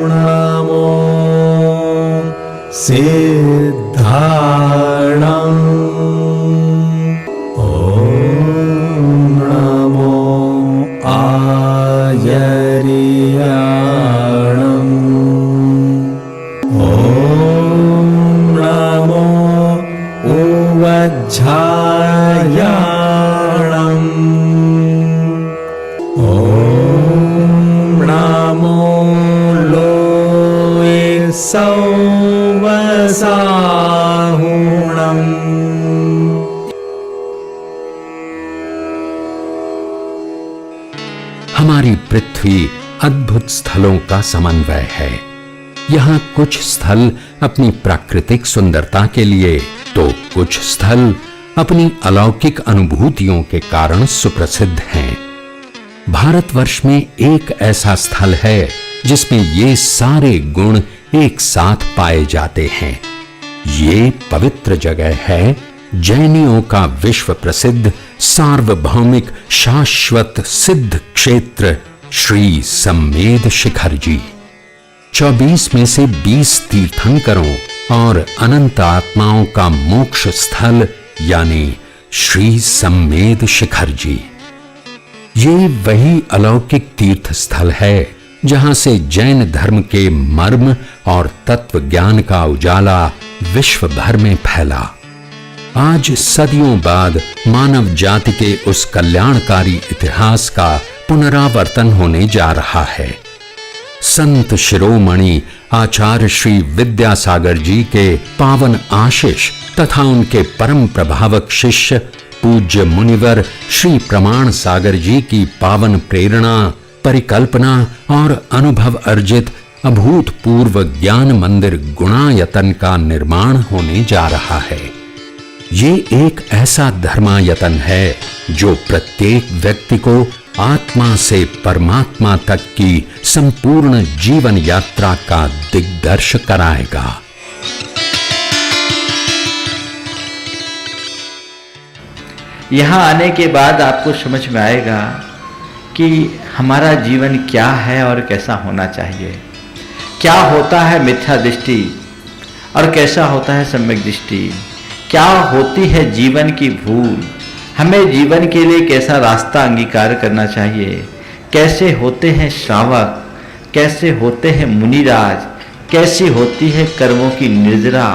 नमो सिद्धाणं नमो आयर्याणं नमो उवज्झायाणं नमो लोये सौवसाहुणम्। हमारी पृथ्वी अद्भुत स्थलों का समन्वय है। यहाँ कुछ स्थल अपनी प्राकृतिक सुंदरता के लिए तो कुछ स्थल अपनी अलौकिक अनुभूतियों के कारण सुप्रसिद्ध हैं। भारतवर्ष में एक ऐसा स्थल है जिसमें ये सारे गुण एक साथ पाए जाते हैं। ये पवित्र जगह है जैनियों का विश्व प्रसिद्ध सार्वभौमिक शाश्वत सिद्ध क्षेत्र श्री सम्मेद शिखर जी। 24 में से 20 तीर्थंकरों और अनंत आत्माओं का मोक्ष स्थल यानी श्री सम्मेद शिखर जी। ये वही अलौकिक तीर्थ स्थल है जहां से जैन धर्म के मर्म और तत्व ज्ञान का उजाला विश्व भर में फैला। आज सदियों बाद मानव जाति के उस कल्याणकारी इतिहास का पुनरावर्तन होने जा रहा है। संत शिरोमणि आचार्य श्री विद्यासागर जी के पावन आशीष तथा उनके परम प्रभावक शिष्य पूज्य मुनिवर श्री प्रमाण सागर जी की पावन प्रेरणा, परिकल्पना और अनुभव अर्जित अभूतपूर्व ज्ञान मंदिर गुणायतन का निर्माण होने जा रहा है। ये एक ऐसा धर्मायतन है जो प्रत्येक व्यक्ति को आत्मा से परमात्मा तक की संपूर्ण जीवन यात्रा का दिग्दर्श कराएगा। यहाँ आने के बाद आपको समझ में आएगा कि हमारा जीवन क्या है और कैसा होना चाहिए। क्या होता है मिथ्या दृष्टि और कैसा होता है सम्यक दृष्टि। क्या होती है जीवन की भूल, हमें जीवन के लिए कैसा रास्ता अंगीकार करना चाहिए। कैसे होते हैं श्रावक, कैसे होते हैं मुनिराज, कैसी होती है कर्मों की निर्जरा।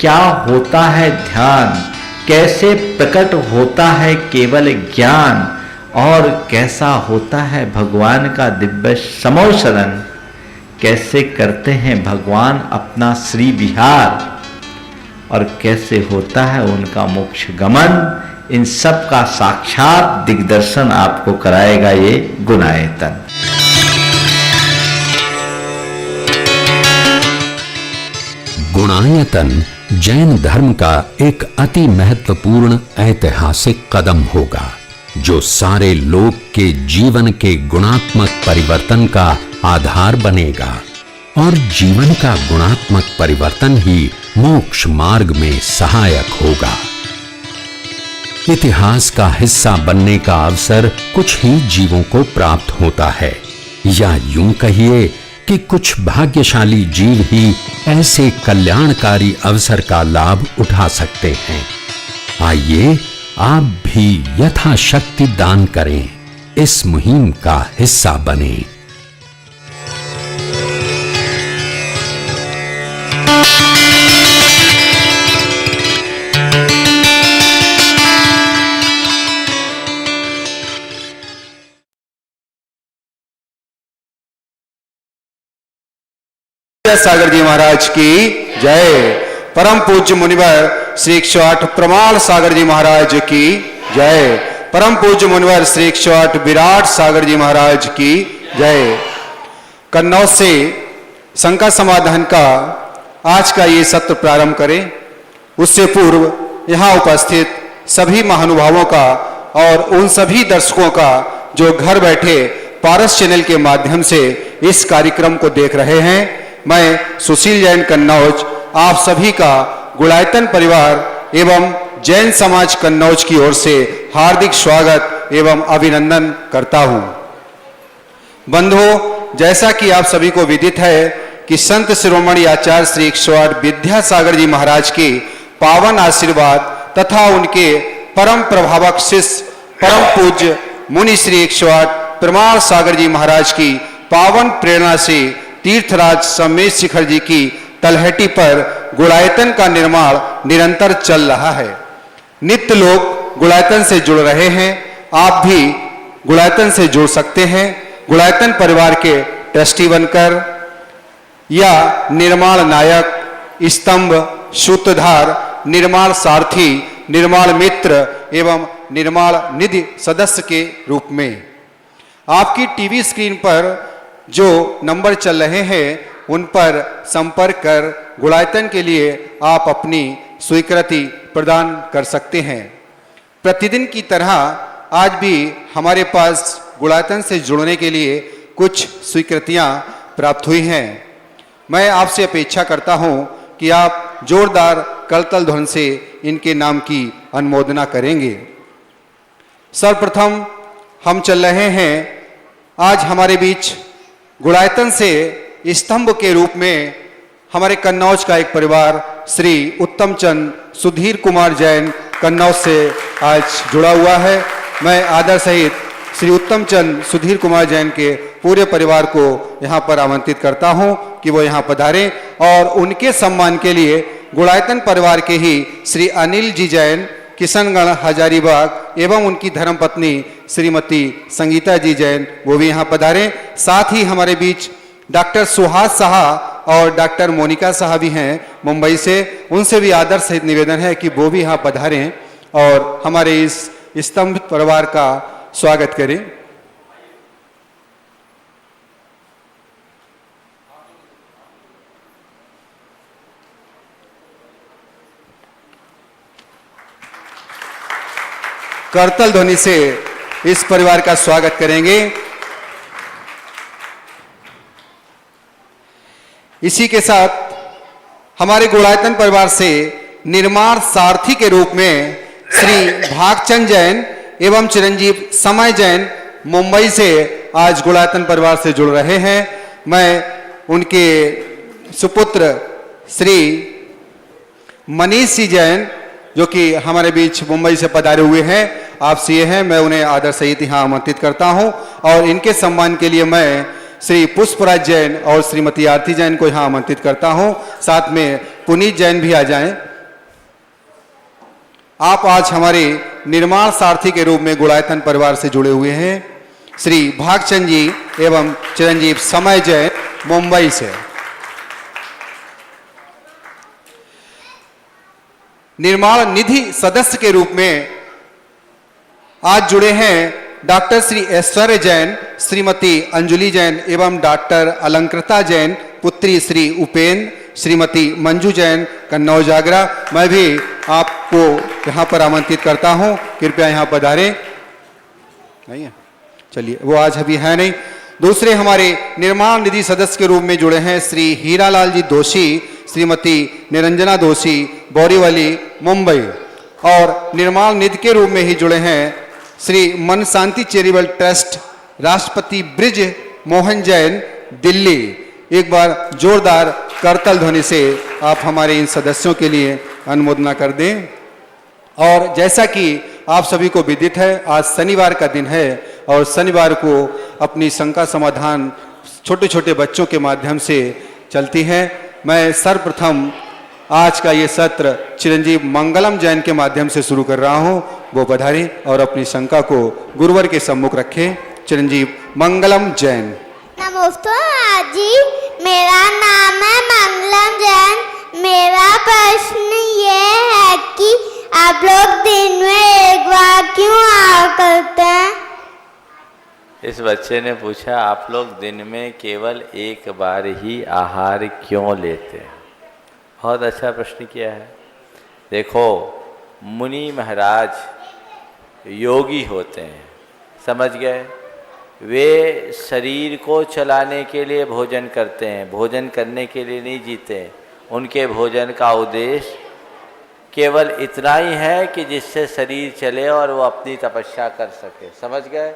क्या होता है ध्यान, कैसे प्रकट होता है केवल ज्ञान और कैसा होता है भगवान का दिव्य समोशरण। कैसे करते हैं भगवान अपना श्री विहार और कैसे होता है उनका मोक्ष गमन। इन सब का साक्षात दिग्दर्शन आपको कराएगा ये गुणायतन। गुणायतन जैन धर्म का एक अति महत्वपूर्ण ऐतिहासिक कदम होगा जो सारे लोक के जीवन के गुणात्मक परिवर्तन का आधार बनेगा और जीवन का गुणात्मक परिवर्तन ही मोक्ष मार्ग में सहायक होगा। इतिहास का हिस्सा बनने का अवसर कुछ ही जीवों को प्राप्त होता है, या यूं कहिए कि कुछ भाग्यशाली जीव ही ऐसे कल्याणकारी अवसर का लाभ उठा सकते हैं। आइए आप भी यथाशक्ति दान करें, इस मुहिम का हिस्सा बनें। सागर जी महाराज की जय। परम पूज्य मुनिवर श्री 108 प्रमाण सागर जी महाराज की जय। परम पूज्य मुनिवर श्री 108 विराट सागर जी महाराज की जय। कन्नौज से शंका समाधान का आज का ये सत्र प्रारंभ करें उससे पूर्व यहाँ उपस्थित सभी महानुभावों का और उन सभी दर्शकों का जो घर बैठे पारस चैनल के माध्यम से इस कार्यक्रम को देख रहे हैं, मैं सुशील जैन कन्नौज आप सभी का गुणायतन परिवार एवं जैन समाज कन्नौज की ओर से हार्दिक स्वागत एवं अभिनंदन करता हूं। बंधुओं, जैसा कि आप सभी को विदित है कि संत शिरोमणि आचार्य श्री 108 विद्यासागर जी महाराज के पावन आशीर्वाद तथा उनके परम प्रभावक शिष्य परम पूज्य मुनि श्री 108 प्रमाण सागर जी महाराज की पावन प्रेरणा से तीर्थराज सम्मेद शिखर जी की तलहटी पर गुड़ायतन का निर्माण निरंतर चल रहा है। नित्य लोग गुड़ायतन से जुड़ रहे हैं। आप भी गुड़ायतन से जुड़ सकते हैं। गुड़ायतन परिवार के ट्रस्टी बनकर या निर्माण नायक, स्तंभ, सूत्रधार, निर्माण सारथी, निर्माण मित्र एवं निर्माण निधि सदस्य के रूप में आपकी टीवी स्क्रीन पर जो नंबर चल रहे हैं उन पर संपर्क कर गुड़ायतन के लिए आप अपनी स्वीकृति प्रदान कर सकते हैं। प्रतिदिन की तरह आज भी हमारे पास गुड़ायतन से जुड़ने के लिए कुछ स्वीकृतियां प्राप्त हुई हैं। मैं आपसे अपेक्षा करता हूं कि आप जोरदार करतल ध्वनि से इनके नाम की अनुमोदना करेंगे। सर्वप्रथम हम चल रहे हैं आज हमारे बीच गुड़ायतन से स्तंभ के रूप में हमारे कन्नौज का एक परिवार श्री उत्तम चंद सुधीर कुमार जैन कन्नौज से आज जुड़ा हुआ है। मैं आदर सहित श्री उत्तम चंद सुधीर कुमार जैन के पूरे परिवार को यहाँ पर आमंत्रित करता हूँ कि वो यहाँ पधारें और उनके सम्मान के लिए गुड़ायतन परिवार के ही श्री अनिल जी जैन किशनगढ़ हजारीबाग एवं उनकी धर्मपत्नी श्रीमती संगीता जी जैन वो भी यहाँ पधारें। साथ ही हमारे बीच डॉक्टर सुहास साहा और डॉक्टर मोनिका साहा भी हैं मुंबई से। उनसे भी आदर सहित निवेदन है कि वो भी यहाँ पधारें और हमारे इस स्तंभ परिवार का स्वागत करें। करतल ध्वनि से इस परिवार का स्वागत करेंगे। इसी के साथ हमारे गुड़ायतन परिवार से निर्माण सारथी के रूप में श्री भागचंद जैन एवं चिरंजीव समय जैन मुंबई से आज गुड़ायतन परिवार से जुड़ रहे हैं। मैं उनके सुपुत्र श्री मनीष जी जैन जो कि हमारे बीच मुंबई से पधारे हुए हैं, आप सीए हैं, मैं उन्हें आदर सहित यहाँ आमंत्रित करता हूँ और इनके सम्मान के लिए मैं श्री पुष्पराज जैन और श्रीमती आरती जैन को यहाँ आमंत्रित करता हूँ। साथ में पुनीत जैन भी आ जाएं। आप आज हमारे निर्माण सारथी के रूप में गुड़ायतन परिवार से जुड़े हुए हैं। श्री भागचंद जी एवं चिरंजीव समय जैन मुंबई से। निर्माण निधि सदस्य के रूप में आज जुड़े हैं डॉक्टर श्री ऐश्वर्य जैन, श्रीमती अंजुली जैन एवं डॉक्टर अलंकृता जैन, पुत्री श्री उपेंद्र, श्रीमती मंजू जैन कन्नौज आगरा। मैं भी आपको यहाँ पर आमंत्रित करता हूँ, कृपया यहाँ पधारें। नहीं है, चलिए, वो आज अभी है नहीं। दूसरे हमारे निर्माण निधि सदस्य के रूप में जुड़े हैं श्री हीरालाल जी दोषी, श्रीमती निरंजना दोषी, बोरीवली मुंबई। और निर्माण निधि के रूप में ही जुड़े हैं श्री मन शांति चैरिटेबल ट्रस्ट, राष्ट्रपति ब्रिज मोहन जैन दिल्ली। एक बार जोरदार करतल ध्वनि से आप हमारे इन सदस्यों के लिए अनुमोदना कर दें। और जैसा कि आप सभी को विदित है, आज शनिवार का दिन है और शनिवार को अपनी शंका समाधान छोटे छोटे बच्चों के माध्यम से चलती है। मैं सर्वप्रथम आज का ये सत्र चिरंजीव मंगलम जैन के माध्यम से शुरू कर रहा हूँ। वो पधारें और अपनी शंका को गुरुवर के सम्मुख रखें। चिरंजीव मंगलम जैन। नमस्कार जी, मेरा नाम है मंगलम जैन। मेरा प्रश्न ये है कि आप लोग दिन में एक बार क्यों आहार करते हैं? इस बच्चे ने पूछा आप लोग दिन में केवल एक बार ही आहार क्यों लेते हैं। बहुत अच्छा प्रश्न किया है। देखो, मुनि महाराज योगी होते हैं, समझ गए। वे शरीर को चलाने के लिए भोजन करते हैं, भोजन करने के लिए नहीं जीते। उनके भोजन का उद्देश्य केवल इतना ही है कि जिससे शरीर चले और वो अपनी तपस्या कर सके, समझ गए।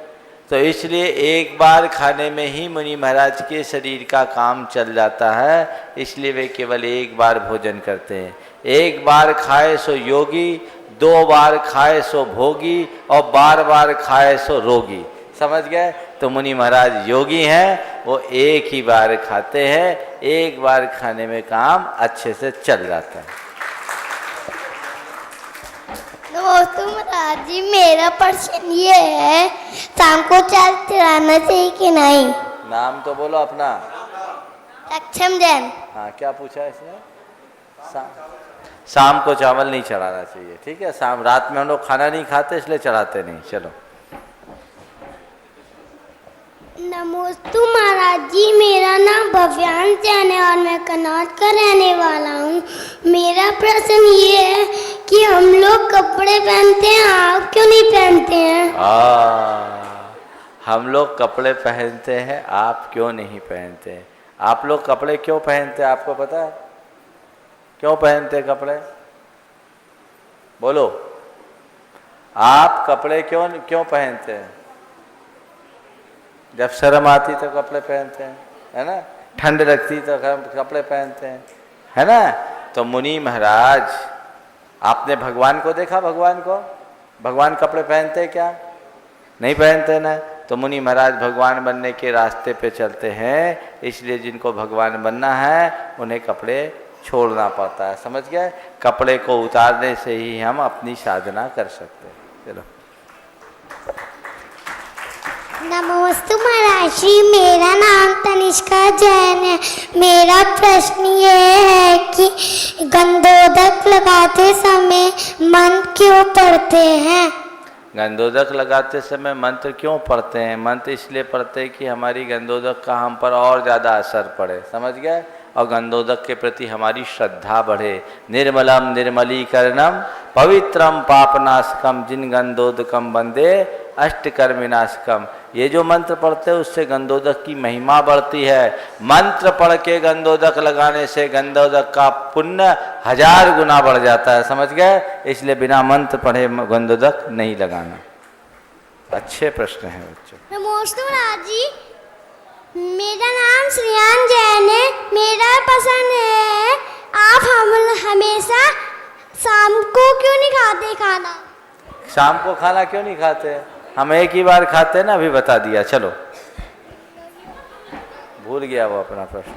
तो इसलिए एक बार खाने में ही मुनि महाराज के शरीर का काम चल जाता है, इसलिए वे केवल एक बार भोजन करते हैं। एक बार खाए सो योगी, 2 बार खाए सो भोगी, और बार बार खाए सो रोगी। समझ गए? तो मुनि महाराज योगी हैं, वो एक ही बार खाते हैं, एक बार खाने में काम अच्छे से चल जाता है। नमस्ते महाराज जी, मेरा प्रश्न ये है, शाम को चाय चढ़ाना चाहिए कि नहीं? नाम तो बोलो अपना। सक्षम जैन। हाँ, क्या पूछा इसने? शाम को चावल नहीं चढ़ाना चाहिए, ठीक है। शाम रात में हम लोग खाना नहीं खाते, इसलिए चढ़ाते नहीं। चलो। नमस्ते महाराज जी, मेरा नाम भव्यांश जैन है और मैं कन्नौज का रहने वाला हूँ। मेरा प्रश्न ये है कि हम लोग कपड़े पहनते हैं, आप क्यों नहीं पहनते हैं? हम लोग कपड़े पहनते हैं, आप क्यों नहीं पहनते हैं? आप लोग कपड़े क्यों पहनते हैं, आपको पता है? क्यों पहनते हैं कपड़े? बोलो। आप कपड़े क्यों पहनते हैं? जब शर्म आती तो कपड़े पहनते हैं, है ना। ठंड लगती तो कपड़े पहनते हैं, है ना। तो मुनि महाराज, आपने भगवान को देखा? भगवान कपड़े पहनते हैं क्या? नहीं पहनते ना। तो मुनि महाराज भगवान बनने के रास्ते पे चलते हैं, इसलिए जिनको भगवान बनना है उन्हें कपड़े छोड़ना पड़ता है। समझ गए? कपड़े को उतारने से ही हम अपनी साधना कर सकते हैं। चलो। नमस्ते महाराज जी, मेरा नाम तनिष्का जैन है। मेरा प्रश्न ये है कि गंधोदक लगाते समय मंत्र क्यों पढ़ते हैं? गंधोदक लगाते समय मंत्र क्यों पढ़ते हैं? मंत्र इसलिए पढ़ते हैं कि हमारी गंधोदक का हम पर और ज़्यादा असर पड़े। समझ गए? और गंधोदक के प्रति हमारी श्रद्धा बढ़े। निर्मलम निर्मलीकरणम पवित्रम पापनाशकम जिन गंधोदकम वंदे अष्टकर्मिनाशकम। ये जो मंत्र पढ़ते हैं उससे गंधोदक की महिमा बढ़ती है। मंत्र पढ़ के गंधोदक लगाने से गंधोदक का पुण्य 1000 गुना बढ़ जाता है। समझ गए? इसलिए बिना मंत्र पढ़े गंधोदक नहीं लगाना। अच्छे प्रश्न है बच्चों। नमस्ते महाराज जी, मेरा नाम श्रेयान जैन है। मेरा प्रश्न है, आप हम हमेशा शाम को क्यों नहीं खाते खाना? शाम को खाना क्यों नहीं खाते? हम एक ही बार खाते हैं ना, अभी बता दिया। चलो, भूल गया वो अपना प्रश्न।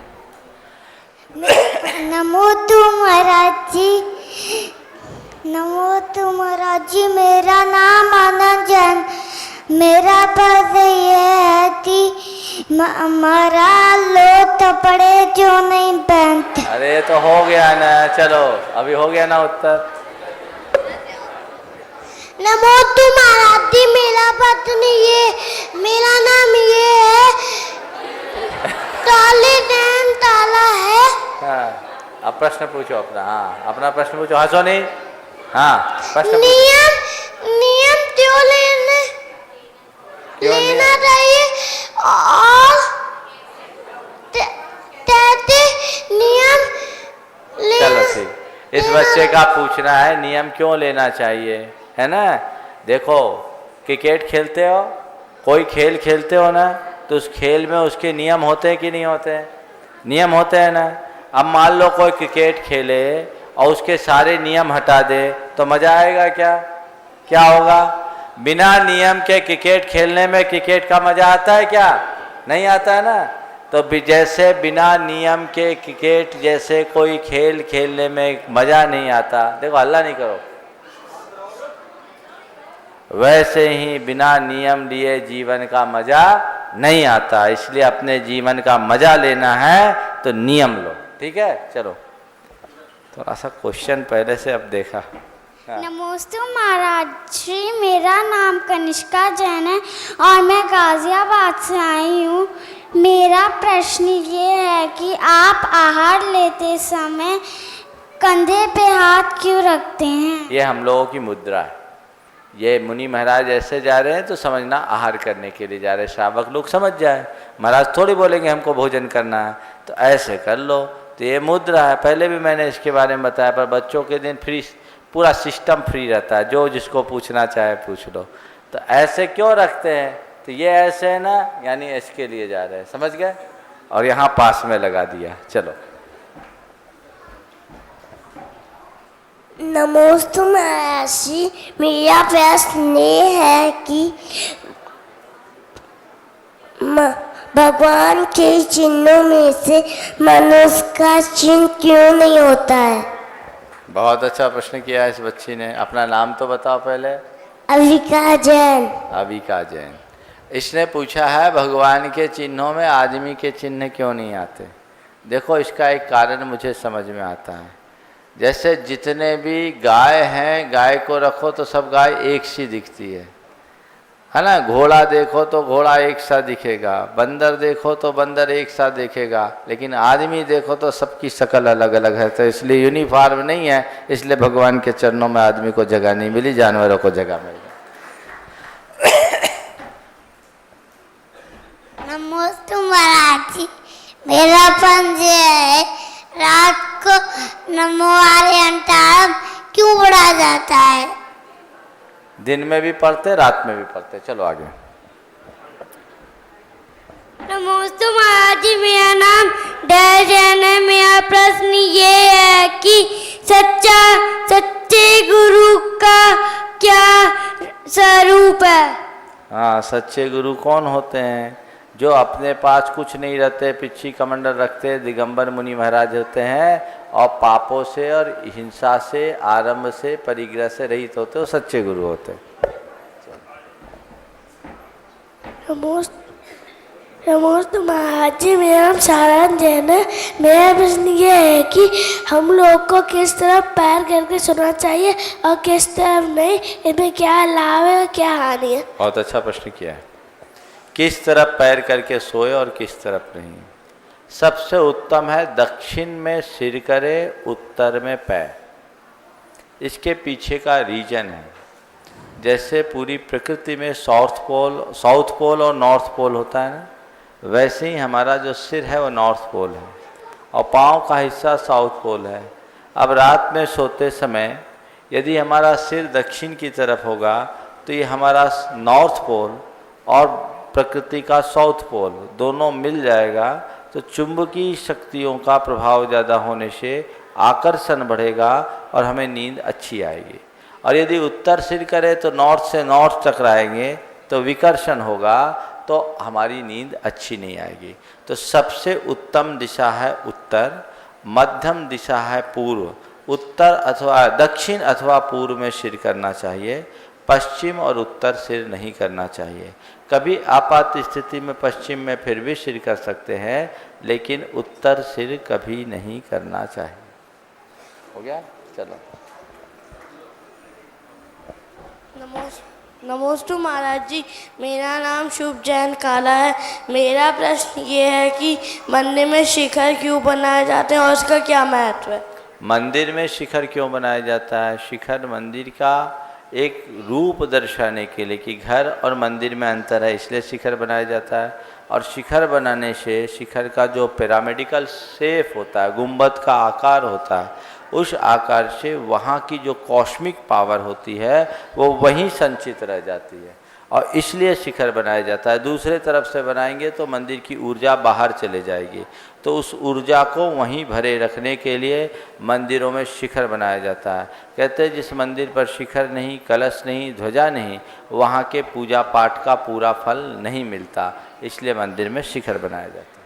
नमो तु महाराज जी, नमो तु महाराज जी, मेरा नाम आनंद जैन। मेरा प्रश्न ये है कि हमारा लोग कपड़े जो नहीं पहनते। अरे तो हो गया ना, चलो अभी हो गया ना उत्तर। नमो तु महाराज जी, मेरा प्रश्न ये, मेरा नाम ये है, ताले नैन ताला है। हाँ, अब प्रश्न पूछो अपना। हाँ, अपना प्रश्न पूछो, हंसो नहीं। हाँ, प्रश्न नियम क्यों लेना चाहिए और नियम चलो ठीक, इस बच्चे का पूछना है नियम क्यों लेना चाहिए, है ना। देखो, क्रिकेट खेलते हो, कोई खेल खेलते हो ना, तो उस खेल में उसके नियम होते हैं कि नहीं होते हैं? नियम होते हैं ना। अब मान लो कोई क्रिकेट खेले और उसके सारे नियम हटा दे तो मजा आएगा क्या? क्या होगा? बिना नियम के क्रिकेट खेलने में क्रिकेट का मजा आता है क्या? नहीं आता है ना। तो जैसे बिना नियम के क्रिकेट जैसे कोई खेल खेलने में मजा नहीं आता, देखो हल्ला नहीं करो, वैसे ही बिना नियम लिए जीवन का मजा नहीं आता। इसलिए अपने जीवन का मजा लेना है तो नियम लो, ठीक है। चलो, थोड़ा सा क्वेश्चन पहले से अब देखा। नमस्ते महाराज जी, मेरा नाम कनिष्का जैन है और मैं गाजियाबाद से आई हूँ। मेरा प्रश्न ये है कि आप आहार लेते समय कंधे पे हाथ क्यों रखते हैं? ये हम लोगों की मुद्रा है। ये मुनि महाराज ऐसे जा रहे हैं तो समझना आहार करने के लिए जा रहे हैं। श्रावक लोग समझ जाए, महाराज थोड़ी बोलेंगे हमको भोजन करना है, तो ऐसे कर लो। तो ये मुद्रा है, पहले भी मैंने इसके बारे में बताया, पर बच्चों के दिन फ्री, पूरा सिस्टम फ्री रहता है, जो जिसको पूछना चाहे पूछ लो। तो ऐसे क्यों रखते हैं? तो ये ऐसे है ना, यानी एस के लिए जा रहे हैं, समझ गए? और यहाँ पास में लगा दिया। चलो, नमोस्तु महर्षि, मेरा प्रश्न ये है कि भगवान के चिन्हों में से मनुष्य का चिन्ह क्यों नहीं होता है? बहुत अच्छा प्रश्न किया इस बच्ची ने। अपना नाम तो बताओ पहले। अविका जैन। अविका जैन। इसने पूछा है भगवान के चिन्हों में आदमी के चिन्ह क्यों नहीं आते। देखो, इसका एक कारण मुझे समझ में आता है। जैसे जितने भी गाय हैं, गाय को रखो तो सब गाय एक सी दिखती है ना। घोड़ा देखो तो घोड़ा एक सा दिखेगा, बंदर देखो तो बंदर एक सा दिखेगा, लेकिन आदमी देखो तो सबकी शक्ल अलग अलग है। तो इसलिए यूनिफॉर्म नहीं है, इसलिए भगवान के चरणों में आदमी को जगह नहीं मिली, जानवरों को जगह मिल गई। नमोस्तु महाराज जी, मेरा पंज है, रात को नमो वाले अंटार क्यों पढ़ा जाता है? दिन में भी पढ़ते, रात में भी पढ़ते। चलो आगे। नमोस्तु महाराज जी, मेरा नाम जैन है। मेरा प्रश्न ये है कि सच्चे गुरु का क्या स्वरूप है? हाँ, सच्चे गुरु कौन होते हैं? जो अपने पास कुछ नहीं रहते, पिछी कमंडल रखते, दिगंबर मुनि महाराज होते हैं और पापों से और हिंसा से, आरंभ से, परिग्रह से रहित होते, वो सच्चे गुरु होते। नमोस्तु महाराज जी, मेरा नाम सारण जैन है। मेरा प्रश्न ये है कि हम लोग को किस तरफ पैर करके सोना चाहिए और किस तरफ नहीं, इनमें क्या लाभ है और क्या हानि है? बहुत अच्छा प्रश्न किया है। किस तरफ पैर करके सोए और किस तरफ नहीं। सबसे उत्तम है दक्षिण में सिर करे, उत्तर में पैर। इसके पीछे का रीजन है, जैसे पूरी प्रकृति में साउथ पोल और नॉर्थ पोल होता है ना, वैसे ही हमारा जो सिर है वो नॉर्थ पोल है और पाँव का हिस्सा साउथ पोल है। अब रात में सोते समय यदि हमारा सिर दक्षिण की तरफ होगा तो ये हमारा नॉर्थ पोल और प्रकृति का साउथ पोल दोनों मिल जाएगा, तो चुंबकीय शक्तियों का प्रभाव ज़्यादा होने से आकर्षण बढ़ेगा और हमें नींद अच्छी आएगी। और यदि उत्तर सिर करे तो नॉर्थ से नॉर्थ टकराएंगे तो विकर्षण होगा, तो हमारी नींद अच्छी नहीं आएगी। तो सबसे उत्तम दिशा है उत्तर, मध्यम दिशा है पूर्व। उत्तर अथवा दक्षिण अथवा पूर्व में सिर करना चाहिए, पश्चिम और उत्तर सिर नहीं करना चाहिए। कभी आपात स्थिति में पश्चिम में फिर भी सिर कर सकते हैं, लेकिन उत्तर सिर कभी नहीं करना चाहिए। हो गया? चलो। नमोस्तु महाराज जी, मेरा नाम शुभ जैन काला है। मेरा प्रश्न ये है कि मंदिर में शिखर क्यों बनाए जाते हैं और उसका क्या महत्व है? मंदिर में शिखर क्यों बनाया जाता है? शिखर मंदिर का एक रूप दर्शाने के लिए कि घर और मंदिर में अंतर है, इसलिए शिखर बनाया जाता है। और शिखर बनाने से शिखर का जो पिरामिडिकल शेप होता है, गुंबद का आकार होता है, उस आकार से वहाँ की जो कॉस्मिक पावर होती है वो वहीं संचित रह जाती है और इसलिए शिखर बनाया जाता है। दूसरे तरफ से बनाएंगे तो मंदिर की ऊर्जा बाहर चले जाएगी, तो उस ऊर्जा को वहीं भरे रखने के लिए मंदिरों में शिखर बनाया जाता है। कहते हैं जिस मंदिर पर शिखर नहीं, कलश नहीं, ध्वजा नहीं, वहाँ के पूजा पाठ का पूरा फल नहीं मिलता, इसलिए मंदिर में शिखर बनाया जाता है।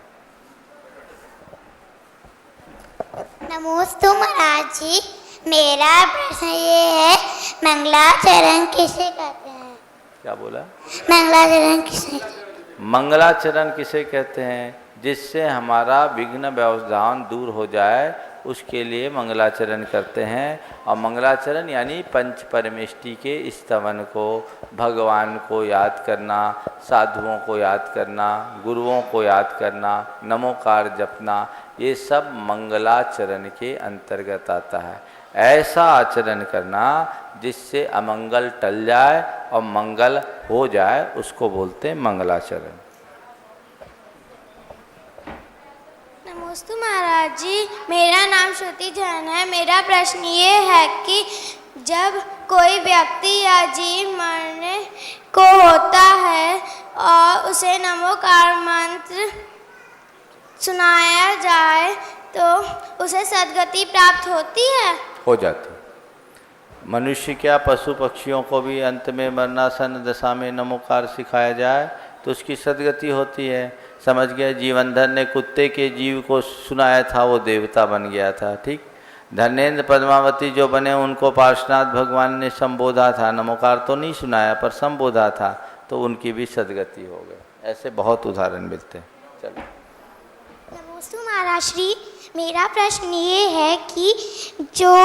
नमोस्तु महाराज जी, मेरा प्रश्न ये है, मंगलाचरण किसे कहते हैं? क्या बोला? मंगलाचरण किसे? मंगलाचरण किसे कहते हैं? जिससे हमारा विघ्न व्यवधान दूर हो जाए, उसके लिए मंगलाचरण करते हैं। और मंगलाचरण यानी पंच परमेष्टि के स्तवन को, भगवान को याद करना, साधुओं को याद करना, गुरुओं को याद करना, नमोकार जपना, ये सब मंगलाचरण के अंतर्गत आता है। ऐसा आचरण करना जिससे अमंगल टल जाए और मंगल हो जाए, उसको बोलते हैं मंगलाचरण। नमस्ते महाराज जी, मेरा नाम श्रुति जैन है। मेरा प्रश्न ये है कि जब कोई व्यक्ति या जीव मरने को होता है और उसे नमोकार मंत्र सुनाया जाए तो उसे सद्गति प्राप्त होती है? हो जाती। मनुष्य क्या पशु पक्षियों को भी अंत में मरणासन दशा में नमोकार सिखाया जाए तो उसकी सद्गति होती है। समझ गए? जीवनधर ने कुत्ते के जीव को सुनाया था, वो देवता बन गया था। ठीक। धर्मेंद्र पद्मावती जो बने उनको पार्श्वनाथ भगवान ने संबोधा था, नमोकार तो नहीं सुनाया पर संबोधा था, तो उनकी भी सद्गति हो गई। ऐसे बहुत उदाहरण मिलते हैं। चलो। नमोस्तु महाराज श्री, मेरा प्रश्न ये है कि जो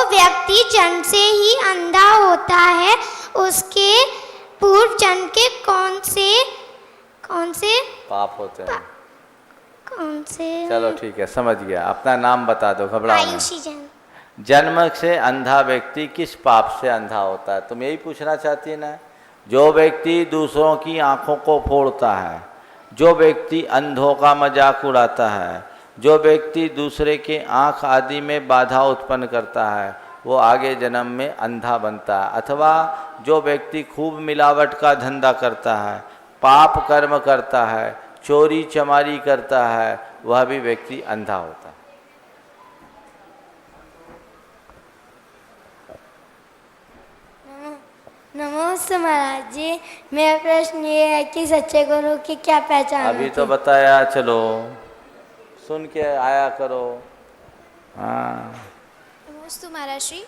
व्यक्ति जन्म से ही अंधा होता है उसके पूर्व जन्म के कौन से पाप होते हैं? कौन से? चलो ठीक है, समझ गया। अपना नाम बता दो, घबराओ मत। आयुषी जैन। जन्म से अंधा व्यक्ति किस पाप से अंधा होता है? तुम यही पूछना चाहती है ना? जो व्यक्ति दूसरों की आंखों को फोड़ता है, जो व्यक्ति अंधों का मजाक उड़ाता है, जो व्यक्ति दूसरे के आँख आदि में बाधा उत्पन्न करता है, वो आगे जन्म में अंधा बनता है। अथवा जो व्यक्ति खूब मिलावट का धंधा करता है, पाप कर्म करता है, चोरी चमारी करता है, वह भी व्यक्ति अंधा होता है। नमस्ते महाराज जी, मेरा प्रश्न ये है कि सच्चे गुरु की क्या पहचान अभी होती तो बताया, चलो सुन के आया करो। हाँ। नमस्ते महाराज श्री,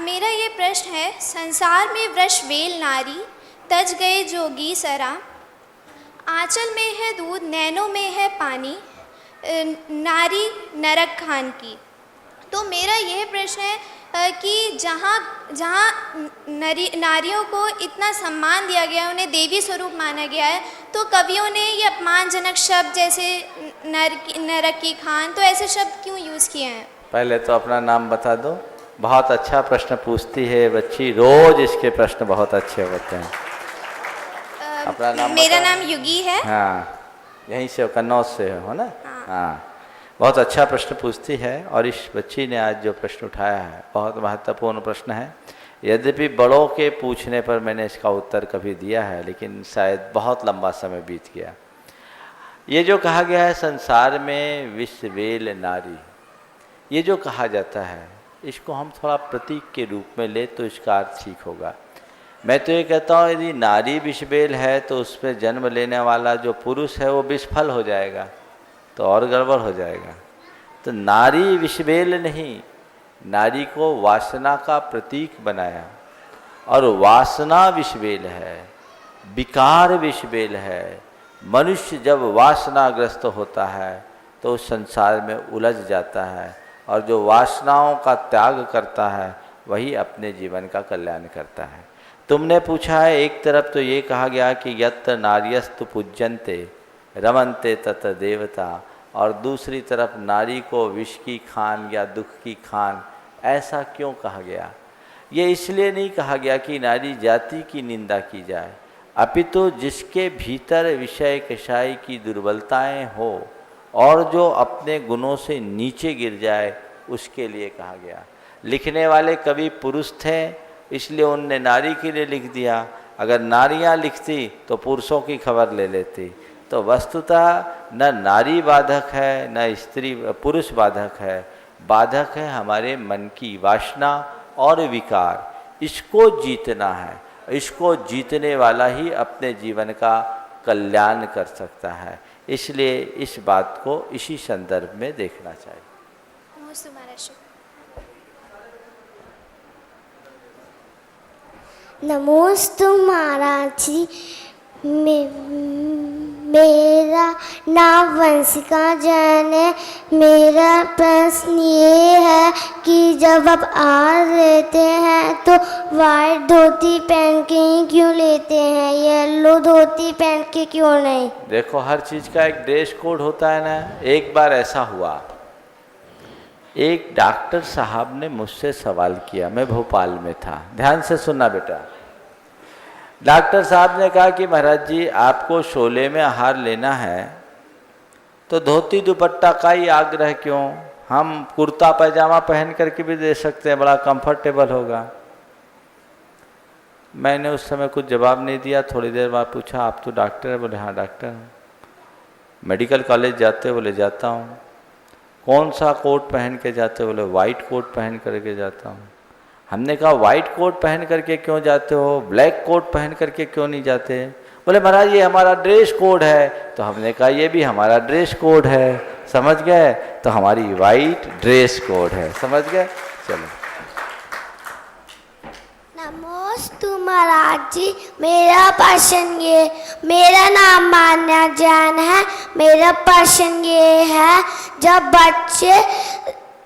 मेरा ये प्रश्न है, संसार में वृष वेल नारी तज गए जोगी सरा, आंचल में है दूध नैनों में है पानी, नारी नरक खान की। तो मेरा यह प्रश्न है कि जहाँ नारियों को इतना सम्मान दिया गया, उन्हें देवी स्वरूप माना गया है, तो कवियों ने ये अपमानजनक शब्द जैसे नरक की खान, तो ऐसे शब्द क्यों यूज़ किए हैं? पहले तो अपना नाम बता दो। बहुत अच्छा प्रश्न पूछती है बच्ची, रोज इसके प्रश्न बहुत अच्छे होते हैं। अपना नाम मेरा बताओ। नाम युगी है। हाँ, यहीं से कन्नौज से हो ना? हाँ, बहुत अच्छा प्रश्न पूछती है। और इस बच्ची ने आज जो प्रश्न उठाया है बहुत महत्वपूर्ण प्रश्न है। यद्यपि बड़ों के पूछने पर मैंने इसका उत्तर कभी दिया है, लेकिन शायद बहुत लंबा समय बीत गया। ये जो कहा गया है संसार में विषवेल नारी, ये जो कहा जाता है, इसको हम थोड़ा प्रतीक के रूप में ले तो इसका अर्थ ठीक होगा। मैं तो ये कहता हूँ, यदि नारी विषवेल है तो उसमें जन्म लेने वाला जो पुरुष है वो विषफल हो जाएगा, तो और गड़बड़ हो जाएगा। तो नारी विषवेल नहीं, नारी को वासना का प्रतीक बनाया, और वासना विषवेल है, विकार विषवेल है। मनुष्य जब वासनाग्रस्त होता है तो उस संसार में उलझ जाता है, और जो वासनाओं का त्याग करता है वही अपने जीवन का कल्याण करता है। तुमने पूछा है, एक तरफ तो ये कहा गया कि यत्र नार्यस्तु पूज्यन्ते रमन्ते तत् देवता, और दूसरी तरफ नारी को विष की खान या दुख की खान, ऐसा क्यों कहा गया? ये इसलिए नहीं कहा गया कि नारी जाति की निंदा की जाए, अपितु जिसके भीतर विषय कषाय की दुर्बलताएं हो और जो अपने गुणों से नीचे गिर जाए, उसके लिए कहा गया। लिखने वाले कवि पुरुष थे, इसलिए उनने नारी के लिए लिख दिया। अगर नारियां लिखती तो पुरुषों की खबर ले लेती। तो वस्तुतः न नारी बाधक है न स्त्री पुरुष बाधक है, बाधक है हमारे मन की वासना और विकार। इसको जीतना है, इसको जीतने वाला ही अपने जीवन का कल्याण कर सकता है। इसलिए इस बात को इसी संदर्भ में देखना चाहिए। नमस्ते महाराज श्री। नमोस्तु महाराज जी, मेरा नाम वंशिका जैन है। मेरा प्रश्न ये है कि जब आप आहार लेते हैं तो वाइट धोती पहन के ही क्यों लेते हैं, येलो धोती पहन के क्यों नहीं? देखो, हर चीज़ का एक ड्रेस कोड होता है ना। एक बार ऐसा हुआ, एक डॉक्टर साहब ने मुझसे सवाल किया, मैं भोपाल में था, ध्यान से सुनना बेटा। डॉक्टर साहब ने कहा कि महाराज जी, आपको शोले में आहार लेना है तो धोती दुपट्टा का ही आग्रह क्यों? हम कुर्ता पैजामा पहन करके भी दे सकते हैं, बड़ा कंफर्टेबल होगा। मैंने उस समय कुछ जवाब नहीं दिया। थोड़ी देर बाद पूछा, आप तो डॉक्टर है? बोले हाँ डॉक्टर हूँ। मेडिकल कॉलेज जाते हो? बोले जाता हूँ। कौन सा कोट पहन के जाते हो? बोले वाइट कोट पहन करके जाता हूँ। हमने कहा वाइट कोट पहन करके क्यों जाते हो, ब्लैक कोट पहन करके क्यों नहीं जाते? बोले महाराज ये हमारा ड्रेस कोड है। तो हमने कहा ये भी हमारा ड्रेस कोड है, समझ गए? तो हमारी वाइट ड्रेस कोड है, समझ गए? चलो। नमोस्तु महाराज जी, मेरा प्रश्न ये, मेरा नाम मान्या जैन है। मेरा प्रश्न ये है, जब बच्चे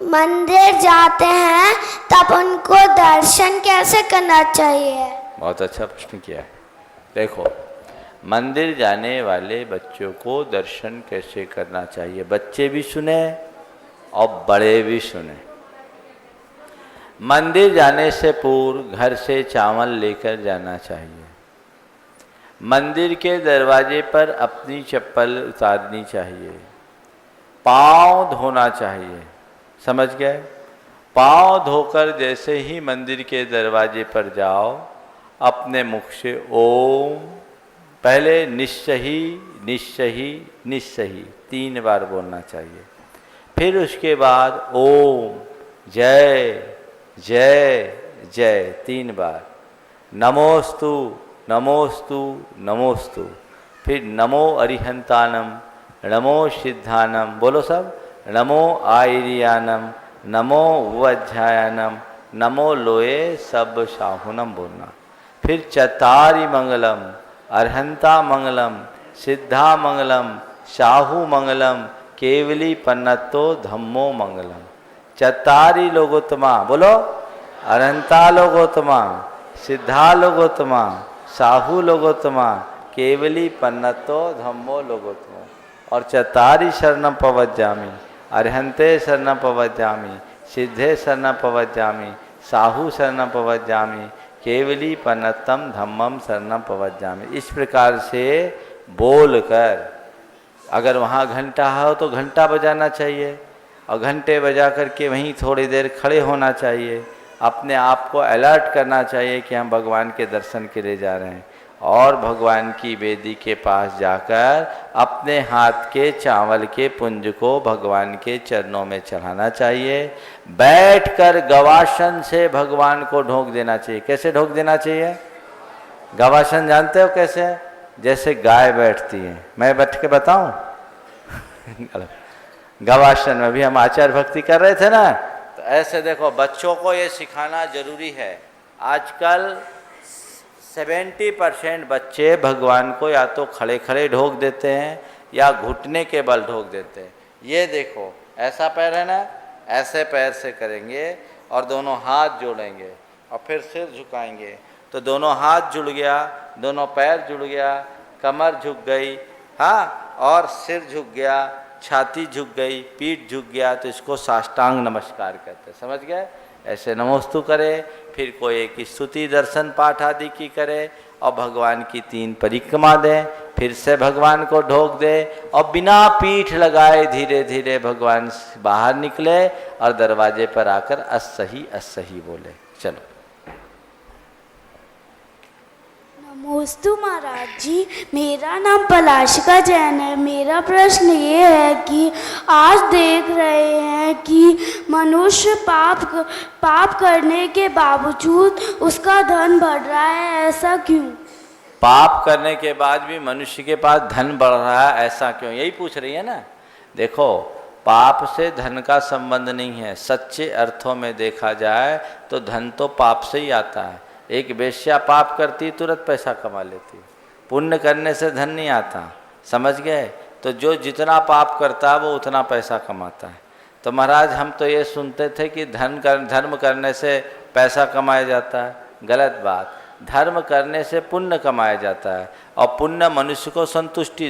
मंदिर जाते हैं तब उनको दर्शन कैसे करना चाहिए? बहुत अच्छा प्रश्न किया है। देखो, मंदिर जाने वाले बच्चों को दर्शन कैसे करना चाहिए, बच्चे भी सुने और बड़े भी सुने। मंदिर जाने से पूर्व घर से चावल लेकर जाना चाहिए। मंदिर के दरवाजे पर अपनी चप्पल उतारनी चाहिए। पाँव धोना चाहिए, समझ गए? पाँव धोकर जैसे ही मंदिर के दरवाजे पर जाओ, अपने मुख से ओम, पहले निश्चही निश्चही निश्चही 3 बार बोलना चाहिए। फिर उसके बाद ओम जय जय जय 3 बार, नमोस्तु नमोस्तु नमोस्तु, फिर नमो अरिहंतानम, नमो सिद्धानम, बोलो सब, नमो आयरियानम, नमो वज्जायानम, नमो लोए सब साहुनम बोलना। फिर चतारी मंगलम, अरहंता मंगलम, सिद्धा मंगलम, शाहू मंगलम, केवली पन्नतो धम्मो मंगलम। चतारी लोगोत्तमा, बोलो, अरहंता लोगोत्तमा, सिद्धा लोगोत्तमा, साहू लोगोत्तमा, केवली पन्नतो धम्मो लोगोत्तमा। और चतारी शरणम पवज्जामि, अरहंते शरणम पवज्जामि, सिद्धे शरणम पवज्जामि, साहू शरणम पवज्जामि, केवली पन्नतम धम्मम शरणम पवज्जामि। इस प्रकार से बोलकर, अगर वहाँ घंटा हो तो घंटा बजाना चाहिए, और घंटे बजा करके वहीं थोड़ी देर खड़े होना चाहिए। अपने आप को अलर्ट करना चाहिए कि हम भगवान के दर्शन के लिए जा रहे हैं, और भगवान की वेदी के पास जाकर अपने हाथ के चावल के पुंज को भगवान के चरणों में चढ़ाना चाहिए। बैठकर गवासन से भगवान को ढोक देना चाहिए। कैसे ढोक देना चाहिए? गवासन जानते हो कैसे? जैसे गाय बैठती है। मैं बैठ के बताऊं? गवासन में भी हम आचार भक्ति कर रहे थे ना, तो ऐसे देखो, बच्चों को ये सिखाना जरूरी है। आजकल 70% बच्चे भगवान को या तो खड़े खड़े ढोक देते हैं या घुटने के बल ढोक देते हैं। ये देखो, ऐसा पैर है ना, ऐसे पैर से करेंगे और दोनों हाथ जोड़ेंगे और फिर सिर झुकाएंगे, तो दोनों हाथ जुड़ गया, दोनों पैर जुड़ गया, कमर झुक गई, हाँ, और सिर झुक गया, छाती झुक गई, पीठ झुक गया, तो इसको साष्टांग नमस्कार कहते हैं, समझ गए? ऐसे नमोस्तु करे, फिर कोई एक स्तुति दर्शन पाठ आदि की करे और भगवान की 3 परिक्रमा दे, फिर से भगवान को ढोक दे और बिना पीठ लगाए धीरे धीरे भगवान बाहर निकले और दरवाजे पर आकर अस्सही अस्सही बोले। चलो। नमोस्तु महाराज जी, मेरा नाम पलाशिका जैन है। मेरा प्रश्न ये है कि आज देख रहे हैं कि मनुष्य पाप करने के बावजूद उसका धन बढ़ रहा है, ऐसा क्यों? पाप करने के बाद भी मनुष्य के पास धन बढ़ रहा है, ऐसा क्यों? यही पूछ रही है ना। देखो, पाप से धन का संबंध नहीं है। सच्चे अर्थों में देखा जाए तो धन तो पाप से ही आता है। एक वेश्या पाप करती तुरंत पैसा कमा लेती, पुण्य करने से धन नहीं आता, समझ गए? तो जो जितना पाप करता है वो उतना पैसा कमाता है। तो महाराज, हम तो ये सुनते थे कि धर्म करने से पैसा कमाया जाता है। गलत बात। धर्म करने से पुण्य कमाया जाता है और पुण्य मनुष्य को संतुष्टि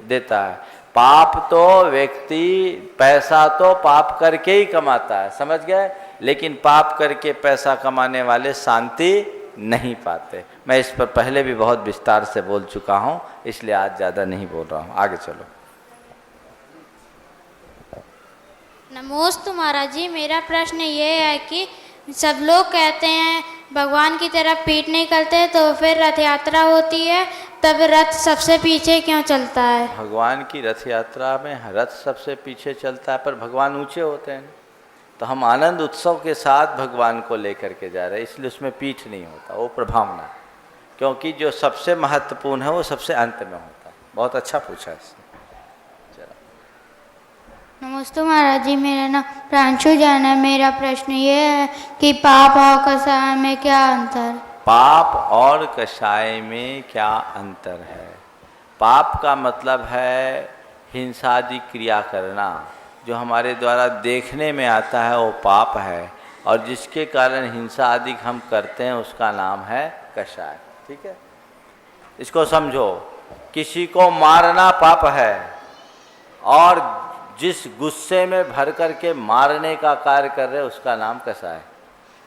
देता है। पाप तो व्यक्ति पैसा तो पाप करके ही कमाता है, समझ गए? लेकिन पाप करके पैसा कमाने वाले शांति नहीं पाते। मैं इस पर पहले भी बहुत विस्तार से बोल चुका हूँ, इसलिए आज ज़्यादा नहीं बोल रहा हूँ। आगे चलो। नमोस्तु महाराज जी, मेरा प्रश्न ये है कि सब लोग कहते हैं भगवान की तरफ पीठ नहीं करते तो फिर रथ यात्रा होती है, तब रथ सबसे पीछे क्यों चलता है? भगवान की रथ यात्रा में रथ सबसे पीछे चलता है, पर भगवान ऊंचे होते हैं, तो हम आनंद उत्सव के साथ भगवान को लेकर के जा रहे हैं, इसलिए उसमें पीठ नहीं होता, वो प्रभावना है। क्योंकि जो सबसे महत्वपूर्ण है वो सबसे अंत में होता है। बहुत अच्छा पूछा इसने। नमस्ते महाराज जी, मेरा नाम प्रांशु जैन है। मेरा प्रश्न ये है कि पाप और कसाय में क्या अंतर? पाप और कषाय में क्या अंतर है? पाप का मतलब है हिंसादि क्रिया करना, जो हमारे द्वारा देखने में आता है वो पाप है, और जिसके कारण हिंसा आदि हम करते हैं उसका नाम है कषाय। ठीक है, इसको समझो। किसी को मारना पाप है, और जिस गुस्से में भर करके मारने का कार्य कर रहे उसका नाम कषाय है।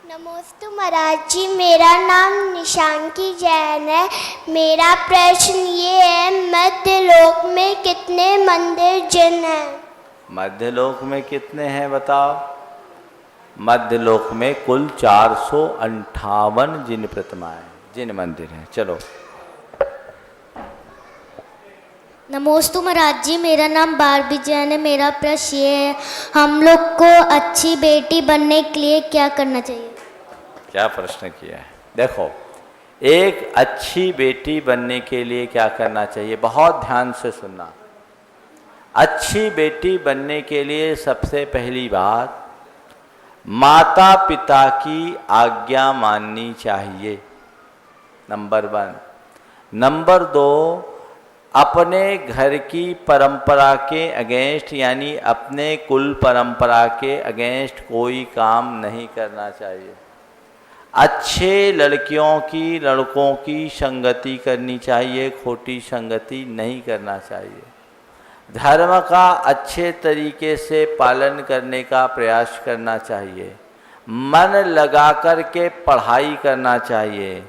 नमस्ते महाराज जी, मेरा नाम निशांकी जैन है। मेरा प्रश्न ये है, मध्य लोक में कितने मंदिर जिन हैं? मध्य लोक में कितने हैं बताओ? मध्य लोक में कुल 458 जिन प्रतिमाएं, जिन मंदिर हैं। चलो। नमस्ते महाराज जी, मेरा नाम बारबी जैन है। मेरा प्रश्न ये है, हम लोग को अच्छी बेटी बनने के लिए क्या करना चाहिए? क्या प्रश्न किया है? देखो, एक अच्छी बेटी बनने के लिए क्या करना चाहिए, बहुत ध्यान से सुनना। अच्छी बेटी बनने के लिए सबसे पहली बात, माता पिता की आज्ञा माननी चाहिए, नंबर 1। नंबर 2, अपने घर की परंपरा के अगेंस्ट, यानी अपने कुल परंपरा के अगेंस्ट कोई काम नहीं करना चाहिए। अच्छे लड़कियों की, लड़कों की संगति करनी चाहिए, खोटी संगति नहीं करना चाहिए। धर्म का अच्छे तरीके से पालन करने का प्रयास करना चाहिए। मन लगा कर के पढ़ाई करना चाहिए।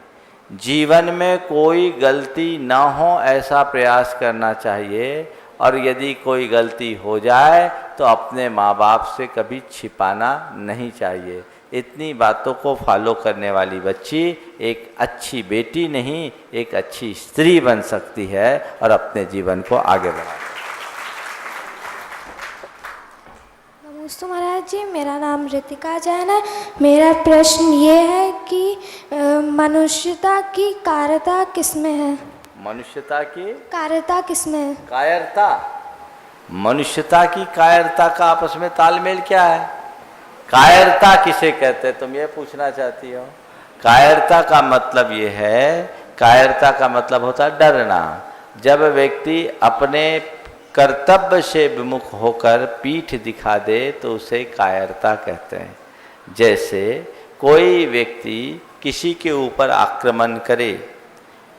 जीवन में कोई गलती ना हो ऐसा प्रयास करना चाहिए, और यदि कोई गलती हो जाए तो अपने माँ बाप से कभी छिपाना नहीं चाहिए। इतनी बातों को फॉलो करने वाली बच्ची एक अच्छी बेटी नहीं, एक अच्छी स्त्री बन सकती है और अपने जीवन को आगे बढ़ा। नमस्ते महाराज जी, मेरा नाम रितिका जैन है। मेरा प्रश्न ये है कि मनुष्यता की कायरता किसमें है? मनुष्यता की कायरता किसमें है? कायरता, मनुष्यता की कायरता का आपस में तालमेल क्या है? कायरता किसे कहते हैं, तुम ये पूछना चाहती हो? कायरता का मतलब ये है, कायरता का मतलब होता है डरना। जब व्यक्ति अपने कर्तव्य से विमुख होकर पीठ दिखा दे तो उसे कायरता कहते हैं। जैसे कोई व्यक्ति किसी के ऊपर आक्रमण करे,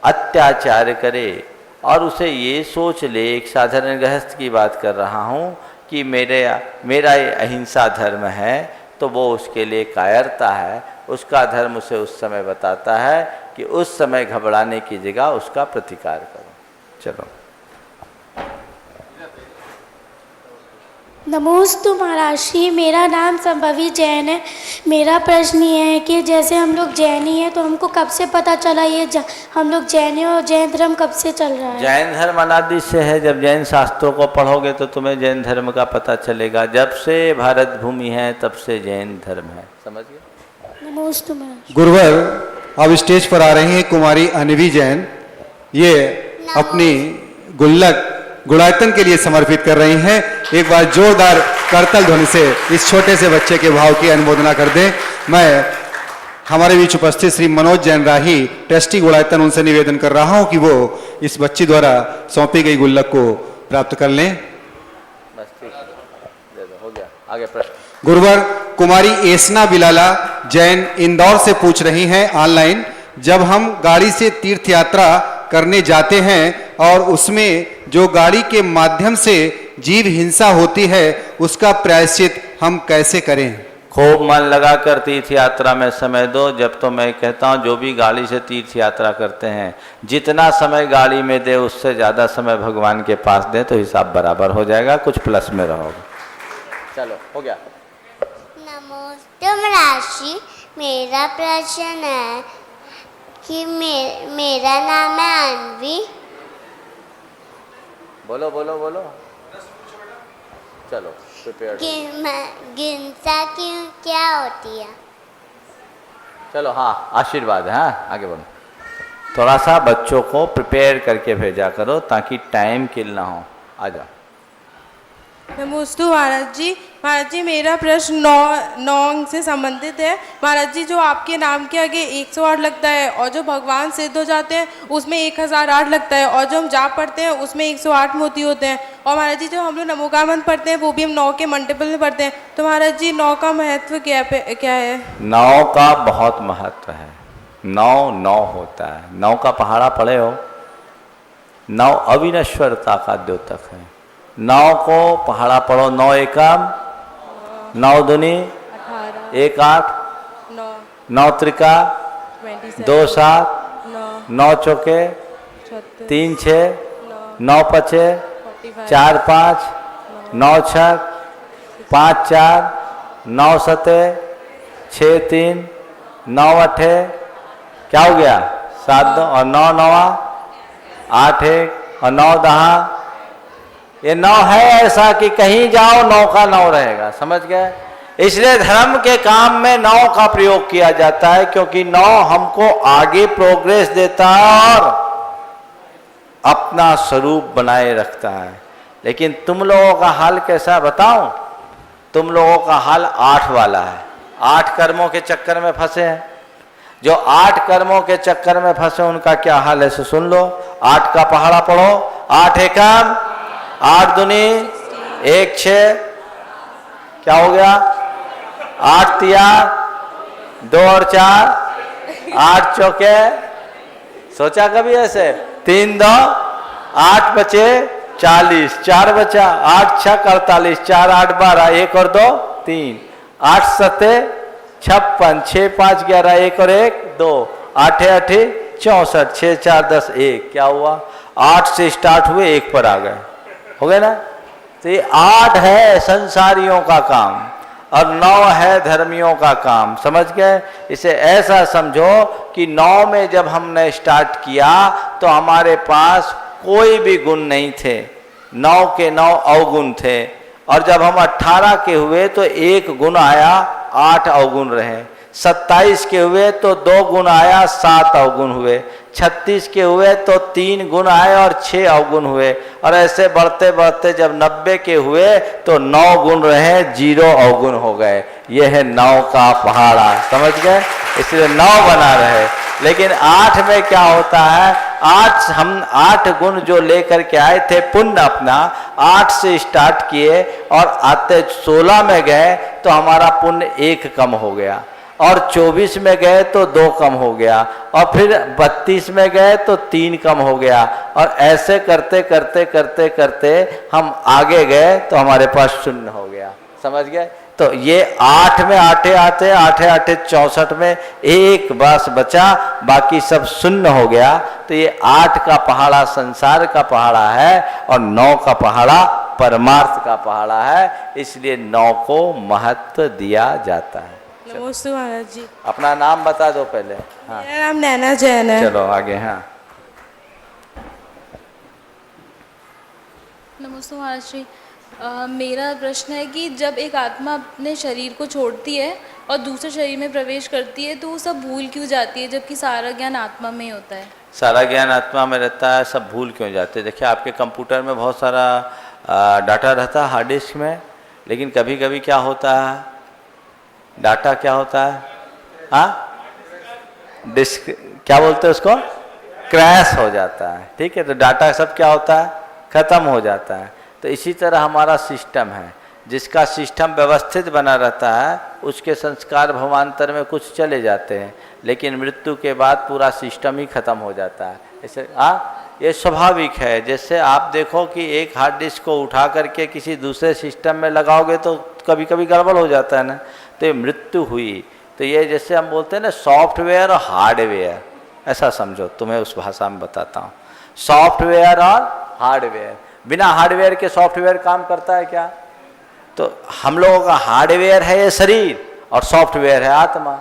अत्याचार करे, और उसे ये सोच ले, एक साधारण गृहस्थ की बात कर रहा हूँ, कि मेरा ये अहिंसा धर्म है, तो वो उसके लिए कायरता है। उसका धर्म उसे उस समय बताता है कि उस समय घबराने की जगह उसका प्रतिकार करो। चलो। नमस्ते महाराज जी, मेरा नाम संभवी जैन है। मेरा प्रश्न ये है कि जैसे हम लोग जैनी हैं, तो हमको कब से पता चला ये हम लोग जैन हैं, और जैन धर्म कब से चल रहा है? जैन धर्म अनादि से है। जब जैन शास्त्रों को पढ़ोगे तो तुम्हें जैन धर्म का पता चलेगा। जब से भारत भूमि है तब से जैन धर्म है। समझ गए? नमस्ते महाराज। गुरुवर अब स्टेज पर आ रही हैं कुमारी अनवी जैन। ये अपनी गुल्लक गुणायतन के लिए समर्पित कर रही हैं। एक बार जोरदार करतल ध्वनि से इस छोटे से बच्चे के भाव की अनुमोदना कर दें। मैं हमारे बीच उपस्थित श्री मनोज जैन राही, ट्रस्टी गुणायतन, उनसे निवेदन कर रहा हूं कि वो इस बच्ची द्वारा सौंपी गई गुल्लक को प्राप्त कर लें। बस ठीक है, दे दो, हो गया। आगे प्रश्न। गुरुवर कुमारी एसना बिलाला जैन इंदौर से पूछ रही हैं ऑनलाइन, जब हम गाड़ी से तीर्थ यात्रा करने जाते हैं और उसमें जो गाड़ी के माध्यम से जीव हिंसा होती है उसका प्रायश्चित हम कैसे करें? खूब मन लगा कर तीर्थ यात्रा में समय दो। जब तो मैं कहता हूँ जो भी गाड़ी से तीर्थ यात्रा करते हैं, जितना समय गाड़ी में दे उससे ज़्यादा समय भगवान के पास दे तो हिसाब बराबर हो जाएगा, कुछ प्लस में रहोगे। चलो, हो गया। नमस्ते महाराज जी, मेरा प्रश्न है कि मेरा नाम है अनवी। बोलो बोलो बोलो, चलो प्रिपेयर। गिनता क्यों क्या होती है? चलो हाँ, आशीर्वाद है, हाँ आगे बढ़ो। थोड़ा सा बच्चों को प्रिपेयर करके भेजा करो ताकि टाइम किल ना हो। आ जाओ। नमोस्तु महाराज जी। महाराज जी, मेरा प्रश्न 9 अंक से संबंधित है। महाराज जी, जो आपके नाम के आगे 108 लगता है और जो भगवान सिद्ध हो जाते हैं उसमें 1008 लगता है, और जो हम जाप पढ़ते हैं उसमें 108 मोती होते हैं। और महाराज जी, जो हम लोग नमोकार मंत्र पढ़ते हैं वो भी हम 9 के मल्टीपल में पढ़ते हैं। तो महाराज जी, 9 का महत्व क्या है? 9 का बहुत महत्व है। 9 होता है। 9 का पहाड़ा पढ़े हो? 9 अविनश्वरता का द्योतक है। 9 को पहाड़ा पढ़ो। 9 एकम, 9 दूनी 1 8, 9 त्रिका 2 7, 9 चौके 3 6, 9 पचे 4 5, 9 6 5 4, 9 सते 6 3, 9 8, क्या हो गया 7 2 और 9 9 8 1 और 9 10। ये 9 है ऐसा कि कहीं जाओ 9 का 9 रहेगा, समझ गए? इसलिए धर्म के काम में 9 का प्रयोग किया जाता है, क्योंकि 9 हमको आगे प्रोग्रेस देता है और अपना स्वरूप बनाए रखता है। लेकिन तुम लोगों का हाल कैसा बताऊं? तुम लोगों का हाल 8 वाला है। 8 कर्मों के चक्कर में फंसे हैं। जो 8 कर्मों के चक्कर में फंसे उनका क्या हाल है सो सुन लो। 8 का पहाड़ा पढ़ो। 8 एकम, 8 दूनी 1 6, क्या हो गया 8 तिया 2 और 4, 8 चौके, सोचा कभी ऐसे? 3 2, 8 बचे 40, 4 बचा, 8 6 48, 4 8 12, 1 और 2 3, 8 7 56, 6 5 11, 1 और 1 2, 8 8 64, 6 4 10 1, क्या हुआ 8 से स्टार्ट हुए 1 पर आ गए, हो गए ना? तो ये 8 है संसारियों का काम और 9 है धर्मियों का काम, समझ गए? इसे ऐसा समझो कि 9 में जब हमने स्टार्ट किया तो हमारे पास कोई भी गुण नहीं थे, 9 के 9 अवगुण थे, और जब हम 18 के हुए तो 1 गुण आया, 8 अवगुण रहे। 27 के हुए तो 2 गुण आया, 7 अवगुण हुए। 36 के हुए तो 3 गुण आए और 6 अवगुण हुए, और ऐसे बढ़ते बढ़ते जब 90 के हुए तो 9 गुण रहे, 0 अवगुण हो गए। यह है 9 का पहाड़ा, समझ गए? इसलिए 9 बना रहे। लेकिन 8 में क्या होता है, हम 8 गुण जो लेकर के आए थे पुण्य अपना, 8 से स्टार्ट किए और आते 16 में गए तो हमारा पुण्य 1 कम हो गया, और 24 में गए तो 2 कम हो गया, और फिर 32 में गए तो 3 कम हो गया, और ऐसे करते करते करते करते हम आगे गए तो हमारे पास शून्य हो गया, समझ गए? तो ये 8 में आते आते 8 8 64 में 1 बस बचा, बाकी सब शून्य हो गया। तो ये 8 का पहाड़ा संसार का पहाड़ा है और 9 का पहाड़ा परमार्थ का पहाड़ा है, इसलिए 9 को महत्व दिया जाता है। नमस्ते महाराज जी। अपना नाम बता दो पहले। हाँ, मेरा नाम नैना जैन है। चलो आगे। हाँ, नमस्ते महाराज जी। मेरा प्रश्न है कि जब एक आत्मा अपने शरीर को छोड़ती है और दूसरे शरीर में प्रवेश करती है तो वो सब भूल क्यों जाती है, जबकि सारा ज्ञान आत्मा में ही होता है? सारा ज्ञान आत्मा में रहता है, सब भूल क्यों जाते हैं? देखिए, आपके कंप्यूटर में बहुत सारा डाटा रहता है हार्ड डिस्क में, लेकिन कभी कभी क्या होता है, डाटा क्या होता है, हाँ डिस्क क्या बोलते हैं उसको, क्रैश हो जाता है। ठीक है, तो डाटा सब क्या होता है, खत्म हो जाता है। तो इसी तरह हमारा सिस्टम है, जिसका सिस्टम व्यवस्थित बना रहता है उसके संस्कार भवांतर में कुछ चले जाते हैं, लेकिन मृत्यु के बाद पूरा सिस्टम ही खत्म हो जाता है। ऐसे ये स्वाभाविक है। जैसे आप देखो कि एक हार्ड डिस्क को उठा करके किसी दूसरे सिस्टम में लगाओगे तो कभी कभी गड़बड़ हो जाता है ना, तो ये मृत्यु हुई। तो ये जैसे हम बोलते हैं ना सॉफ्टवेयर और हार्डवेयर, ऐसा समझो, तुम्हें उस भाषा में बताता हूँ। सॉफ्टवेयर और हार्डवेयर, बिना हार्डवेयर के सॉफ्टवेयर काम करता है क्या? तो हम लोगों का हार्डवेयर है ये शरीर और सॉफ्टवेयर है आत्मा।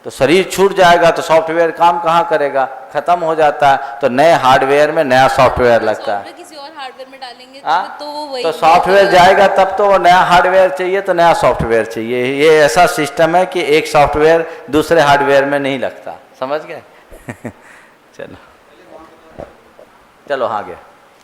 तो शरीर छूट जाएगा तो सॉफ्टवेयर काम कहाँ करेगा, खत्म हो जाता है। तो नए हार्डवेयर में नया सॉफ्टवेयर लगता है। किसी और हार्डवेयर में डालेंगे तो वो वही तो सॉफ्टवेयर जाएगा तब तो वो नया हार्डवेयर चाहिए, तो नया सॉफ्टवेयर चाहिए। ये ऐसा सिस्टम है कि एक सॉफ्टवेयर दूसरे हार्डवेयर में नहीं लगता, समझ गए? चलो चलो आगे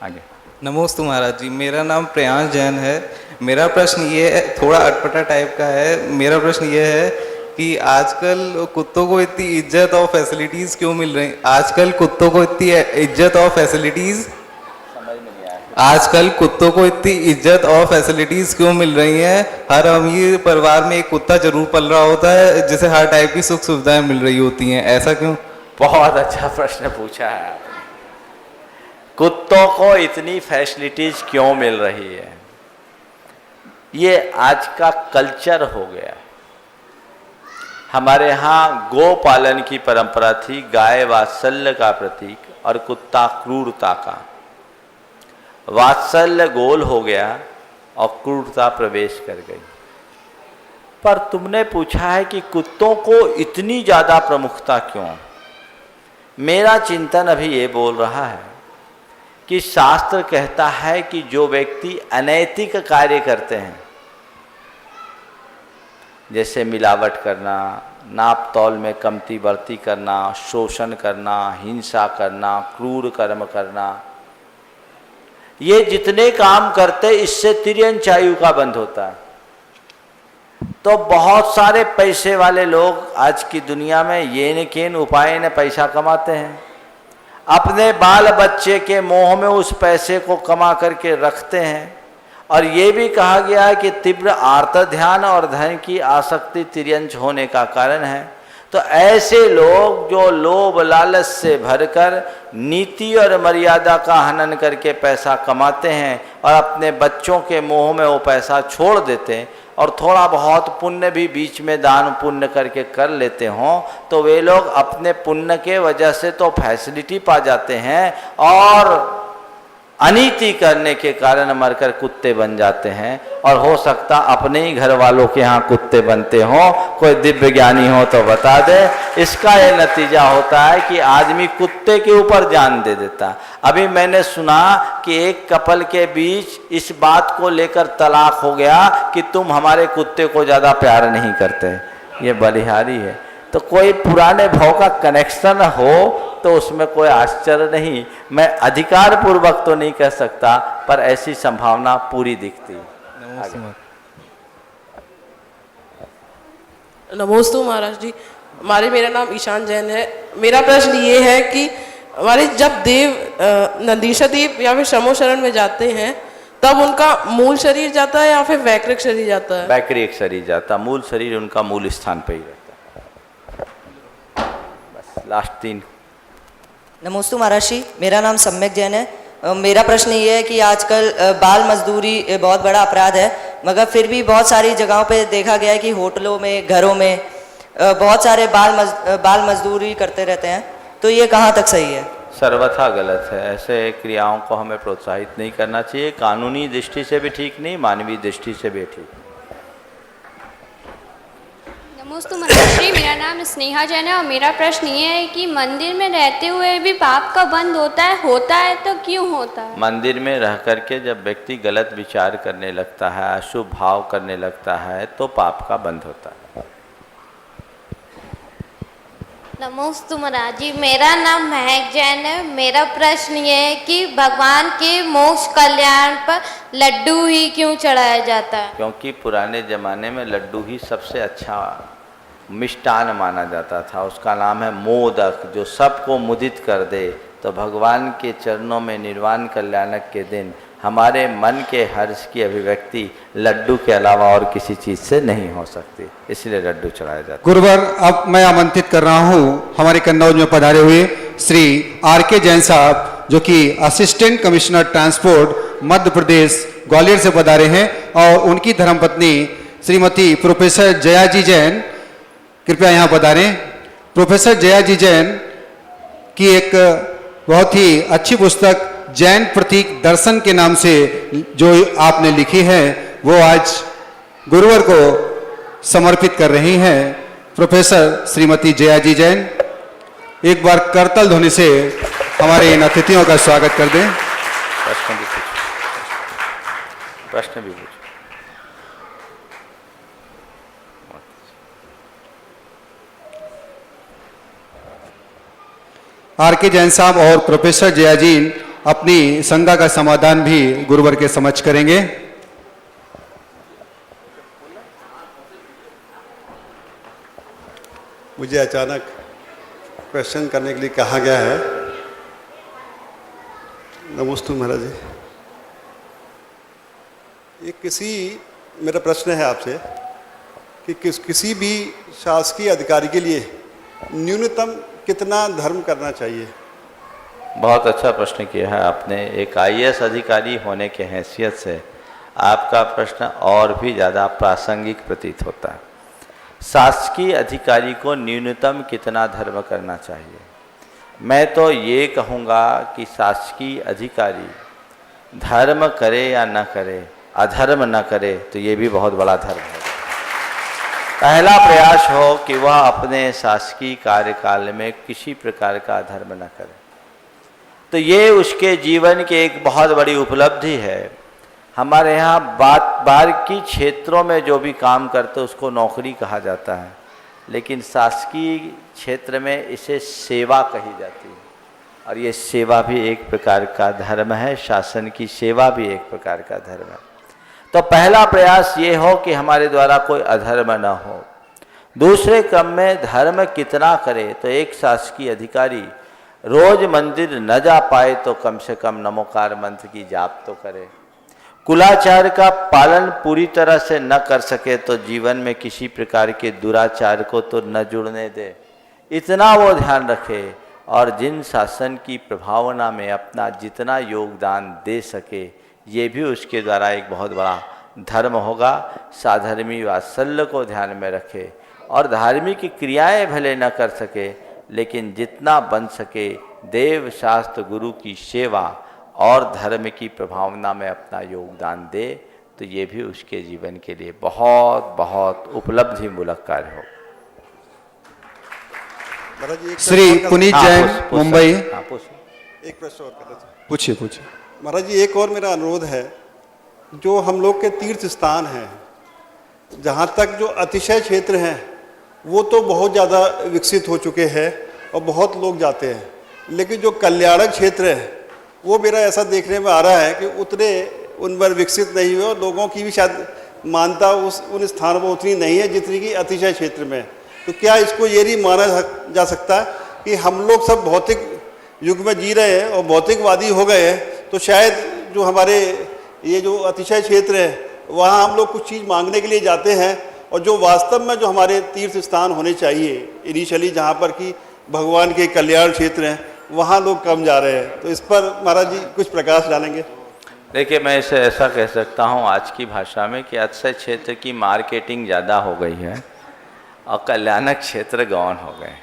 आगे। नमोस्तु महाराज जी, मेरा नाम प्रियांश जैन है। मेरा प्रश्न ये है, थोड़ा अटपटा टाइप का है। मेरा प्रश्न ये है कि आजकल कुत्तों को इतनी इज्जत और फैसिलिटीज़ क्यों मिल रही? आजकल कुत्तों को इतनी इज्जत और फैसिलिटीज़ आजकल कुत्तों को इतनी इज्जत और फैसिलिटीज़ क्यों मिल रही हैं? हर अमीर परिवार में एक कुत्ता जरूर पल रहा होता है जिसे हर टाइप की सुख सुविधाएं मिल रही होती हैं, ऐसा क्यों? बहुत अच्छा प्रश्न पूछा है आपने। कुत्तों को इतनी फैसिलिटीज क्यों मिल रही है? ये आज का कल्चर हो गया। हमारे यहाँ गो पालन की परंपरा थी, गाय वात्सल्य का प्रतीक और कुत्ता क्रूरता का। वात्सल्य गोल हो गया और क्रूरता प्रवेश कर गई। पर तुमने पूछा है कि कुत्तों को इतनी ज़्यादा प्रमुखता क्यों? मेरा चिंतन अभी ये बोल रहा है कि शास्त्र कहता है कि जो व्यक्ति अनैतिक कार्य करते हैं, जैसे मिलावट करना, नाप तौल में कमती बढ़ती करना, शोषण करना, हिंसा करना, क्रूर कर्म करना, ये जितने काम करते इससे तिर्यंच आयु का बंध होता है। तो बहुत सारे पैसे वाले लोग आज की दुनिया में ये न केन उपाय ने पैसा कमाते हैं, अपने बाल बच्चे के मोह में उस पैसे को कमा करके रखते हैं। और ये भी कहा गया है कि तीव्र आर्त ध्यान और धन की आसक्ति तिर्यंच होने का कारण है। तो ऐसे लोग जो लोभ लालच से भरकर नीति और मर्यादा का हनन करके पैसा कमाते हैं और अपने बच्चों के मोह में वो पैसा छोड़ देते हैं और थोड़ा बहुत पुण्य भी बीच में दान पुण्य करके कर लेते हों, तो वे लोग अपने पुण्य के वजह से तो फैसिलिटी पा जाते हैं और अनीति करने के कारण मरकर कुत्ते बन जाते हैं। और हो सकता अपने ही घर वालों के यहाँ कुत्ते बनते हों। कोई दिव्य ज्ञानी हो तो बता दे। इसका ये नतीजा होता है कि आदमी कुत्ते के ऊपर जान दे देता। अभी मैंने सुना कि एक कपल के बीच इस बात को लेकर तलाक हो गया कि तुम हमारे कुत्ते को ज़्यादा प्यार नहीं करते। ये बलिहारी है। तो कोई पुराने भाव का कनेक्शन हो तो उसमें कोई आश्चर्य नहीं। मैं अधिकार पूर्वक तो नहीं कह सकता, पर ऐसी संभावना पूरी दिखती है। नमोस्तु महाराज जी, मेरा नाम ईशान जैन है। मेरा प्रश्न ये है कि हमारे जब देव नंदीशा देव या फिर शमो शरण में जाते हैं तब उनका मूल शरीर जाता है या फिर वैकृक शरीर जाता है? वैकृक शरीर जाता, मूल शरीर उनका मूल स्थान पर ही रहता। बस लास्ट 3। नमोस्तु महाराज जी, मेरा नाम सम्यक जैन है। मेरा प्रश्न ये है कि आजकल बाल मजदूरी बहुत बड़ा अपराध है, मगर फिर भी बहुत सारी जगहों पे देखा गया है कि होटलों में, घरों में बहुत सारे बाल मजदूरी करते रहते हैं। तो ये कहाँ तक सही है? सर्वथा गलत है। ऐसे क्रियाओं को हमें प्रोत्साहित नहीं करना चाहिए। कानूनी दृष्टि से भी ठीक नहीं, मानवीय दृष्टि से भी ठीक। नमोस्तु महाराज जी, मेरा नाम स्नेहा जैन है और मेरा प्रश्न ये है कि मंदिर में रहते हुए भी पाप का बंध होता है तो क्यों होता है? मंदिर में रह करके जब व्यक्ति गलत विचार करने लगता है, अशुभ भाव करने लगता है, तो पाप का बंध होता है। नमोस्तु महाराज जी, मेरा नाम महक जैन है। मेरा प्रश्न ये है कि भगवान के मोक्ष कल्याण पर लड्डू ही क्यों चढ़ाया जाता है? क्योंकि पुराने जमाने में लड्डू ही सबसे अच्छा मिष्टान माना जाता था। उसका नाम है मोदक, जो सबको मुदित कर दे। तो भगवान के चरणों में निर्वाण कल्याणक के दिन हमारे मन के हर्ष की अभिव्यक्ति लड्डू के अलावा और किसी चीज़ से नहीं हो सकती, इसलिए लड्डू चढ़ाया जाता है। गुरुवर, अब मैं आमंत्रित कर रहा हूँ हमारे कन्नौज में पधारे हुए श्री आर.के. जैन साहब, जो कि assistant commissioner transport Madhya Pradesh Gwalior से पधारे हैं, और उनकी धर्मपत्नी श्रीमती प्रोफेसर जया जी जैन कृपया यहाँ पधारें। प्रोफेसर जया जी जैन की एक बहुत ही अच्छी पुस्तक जैन प्रतीक दर्शन के नाम से जो आपने लिखी है, वो आज गुरुवर को समर्पित कर रही हैं। प्रोफेसर श्रीमती जया जी जैन एक बार करतल ध्वनि से हमारे इन अतिथियों का स्वागत कर दें। प्रश्न भी पूछो। आर के जैन साहब और प्रोफेसर जया जी अपनी शंका का समाधान भी गुरुवर के समक्ष करेंगे। मुझे अचानक क्वेश्चन करने के लिए कहा गया है। नमस्ते महाराज जी, मेरा प्रश्न है आपसे कि किसी भी शासकीय अधिकारी के लिए न्यूनतम कितना धर्म करना चाहिए? बहुत अच्छा प्रश्न किया है आपने। एक IAS अधिकारी होने के हैसियत से आपका प्रश्न और भी ज़्यादा प्रासंगिक प्रतीत होता है। शासकीय अधिकारी को न्यूनतम कितना धर्म करना चाहिए? मैं तो ये कहूँगा कि शासकीय अधिकारी धर्म करे या न करे, अधर्म न करे, तो ये भी बहुत बड़ा धर्म है। पहला प्रयास हो कि वह अपने शासकीय कार्यकाल में किसी प्रकार का अधर्म न करे, तो ये उसके जीवन की एक बहुत बड़ी उपलब्धि है। हमारे यहाँ बाकी क्षेत्रों में जो भी काम करते उसको नौकरी कहा जाता है, लेकिन शासकीय क्षेत्र में इसे सेवा कही जाती है, और ये सेवा भी एक प्रकार का धर्म है। शासन की सेवा भी एक प्रकार का धर्म है। तो पहला प्रयास ये हो कि हमारे द्वारा कोई अधर्म न हो। दूसरे क्रम में धर्म कितना करे, तो एक शासकीय अधिकारी रोज मंदिर न जा पाए तो कम से कम नमोकार मंत्र की जाप तो करे। कुलाचार का पालन पूरी तरह से न कर सके तो जीवन में किसी प्रकार के दुराचार को तो न जुड़ने दे, इतना वो ध्यान रखे। और जिन शासन की प्रभावना में अपना जितना योगदान दे सके, ये भी उसके द्वारा एक बहुत बड़ा धर्म होगा। साधर्मी वात्सल्य को ध्यान में रखे और धार्मिक क्रियाएं भले न कर सके, लेकिन जितना बन सके देव शास्त्र गुरु की सेवा और धर्म की प्रभावना में अपना योगदान दे, तो ये भी उसके जीवन के लिए बहुत बहुत उपलब्धि मूलक कार्य हो। श्री पुनीत जैन मुंबई। एक प्रश्न और करना चाहिए। पूछिए पूछिए। महाराज जी, एक और मेरा अनुरोध है, जो हम लोग के तीर्थ स्थान हैं, जहाँ तक जो अतिशय क्षेत्र हैं वो तो बहुत ज़्यादा विकसित हो चुके हैं और बहुत लोग जाते हैं, लेकिन जो कल्याणक क्षेत्र है वो मेरा ऐसा देखने में आ रहा है कि उतने उन पर विकसित नहीं हुए और लोगों की भी शायद मानता उन स्थानों पर उतनी नहीं है जितनी कि अतिशय क्षेत्र में। तो क्या इसको ये नहीं माना जा सकता है कि हम लोग सब भौतिक युग में जी रहे हैं और भौतिकवादी हो गए हैं, तो शायद जो हमारे ये जो अतिशय क्षेत्र है वहाँ हम लोग कुछ चीज़ मांगने के लिए जाते हैं, और जो वास्तव में जो हमारे तीर्थ स्थान होने चाहिए इनिशियली, जहाँ पर कि भगवान के कल्याण क्षेत्र हैं, वहाँ लोग कम जा रहे हैं। तो इस पर महाराज जी कुछ प्रकाश डालेंगे? देखिए, मैं इसे ऐसा कह सकता हूँ आज की भाषा में कि अतिशय क्षेत्र की मार्केटिंग ज़्यादा हो गई है और कल्याणक क्षेत्र गौण हो गए।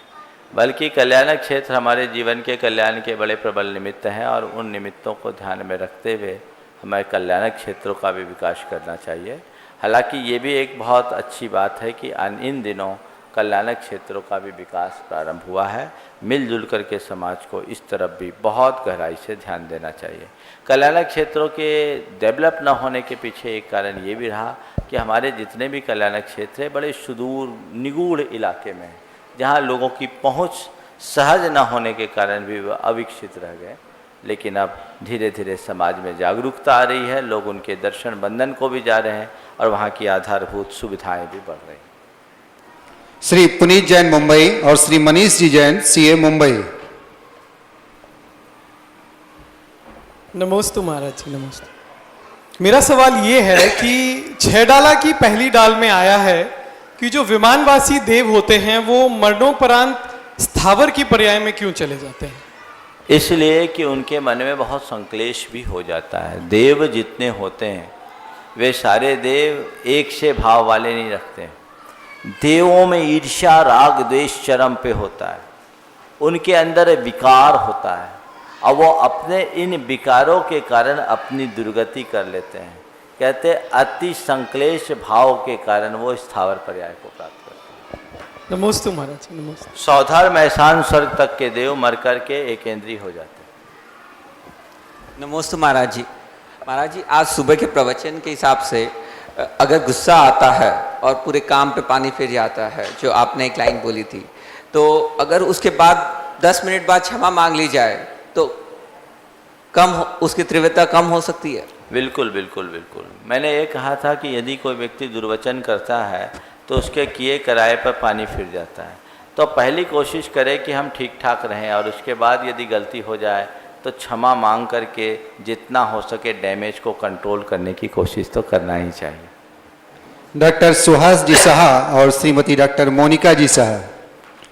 बल्कि कल्याणक क्षेत्र हमारे जीवन के कल्याण के बड़े प्रबल निमित्त हैं, और उन निमित्तों को ध्यान में रखते हुए हमें कल्याणक क्षेत्रों का भी विकास करना चाहिए। हालांकि ये भी एक बहुत अच्छी बात है कि इन दिनों कल्याणक क्षेत्रों का भी विकास प्रारंभ हुआ है। मिलजुल कर के समाज को इस तरफ भी बहुत गहराई से ध्यान देना चाहिए। कल्याणक क्षेत्रों के डेवलप न होने के पीछे एक कारण ये भी रहा कि हमारे जितने भी कल्याणक क्षेत्र हैं बड़े सुदूर निगूढ़ इलाके में, जहाँ लोगों की पहुँच सहज न होने के कारण भी वह अविकसित रह गए। लेकिन अब धीरे धीरे समाज में जागरूकता आ रही है, लोग उनके दर्शन बंधन को भी जा रहे हैं और वहाँ की आधारभूत सुविधाएं भी बढ़ रही हैं। श्री पुनीत जैन मुंबई और श्री मनीष जी जैन CA मुंबई। नमस्ते महाराज जी, नमस्ते। मेरा सवाल ये है कि 6 डाला की पहली डाल में आया है कि जो विमानवासी देव होते हैं वो मरणोपरांत स्थावर की पर्याय में क्यों चले जाते हैं? इसलिए कि उनके मन में बहुत संक्लेश भी हो जाता है। देव जितने होते हैं वे सारे देव एक से भाव वाले नहीं रखते हैं। देवों में ईर्ष्या राग द्वेष चरम पे होता है, उनके अंदर विकार होता है, और वो अपने इन विकारों के कारण अपनी दुर्गति कर लेते हैं। कहते अति संक्लेश भाव के कारण वो स्थावर पर्याय को प्राप्त करते हैं। नमोस्तु महाराज जी, नमस्ते। सौधर्म एहसान स्वर्ग तक के देव मर कर के एकेंद्रीय हो जाते हैं। नमोस्तु महाराज जी। महाराज जी, आज सुबह के प्रवचन के हिसाब से अगर गुस्सा आता है और पूरे काम पे पानी फिर जाता है, जो आपने एक लाइन बोली थी, तो अगर उसके बाद 10 मिनट बाद क्षमा मांग ली जाए तो उसकी तीव्रता कम हो सकती है? बिल्कुल बिल्कुल बिल्कुल। मैंने ये कहा था कि यदि कोई व्यक्ति दुर्वचन करता है तो उसके किए कराए पर पानी फिर जाता है। तो पहली कोशिश करें कि हम ठीक ठाक रहें, और उसके बाद यदि गलती हो जाए तो क्षमा मांग करके जितना हो सके डैमेज को कंट्रोल करने की कोशिश तो करना ही चाहिए। डॉक्टर सुहास जी साहा और श्रीमती डॉक्टर मोनिका जी साहा,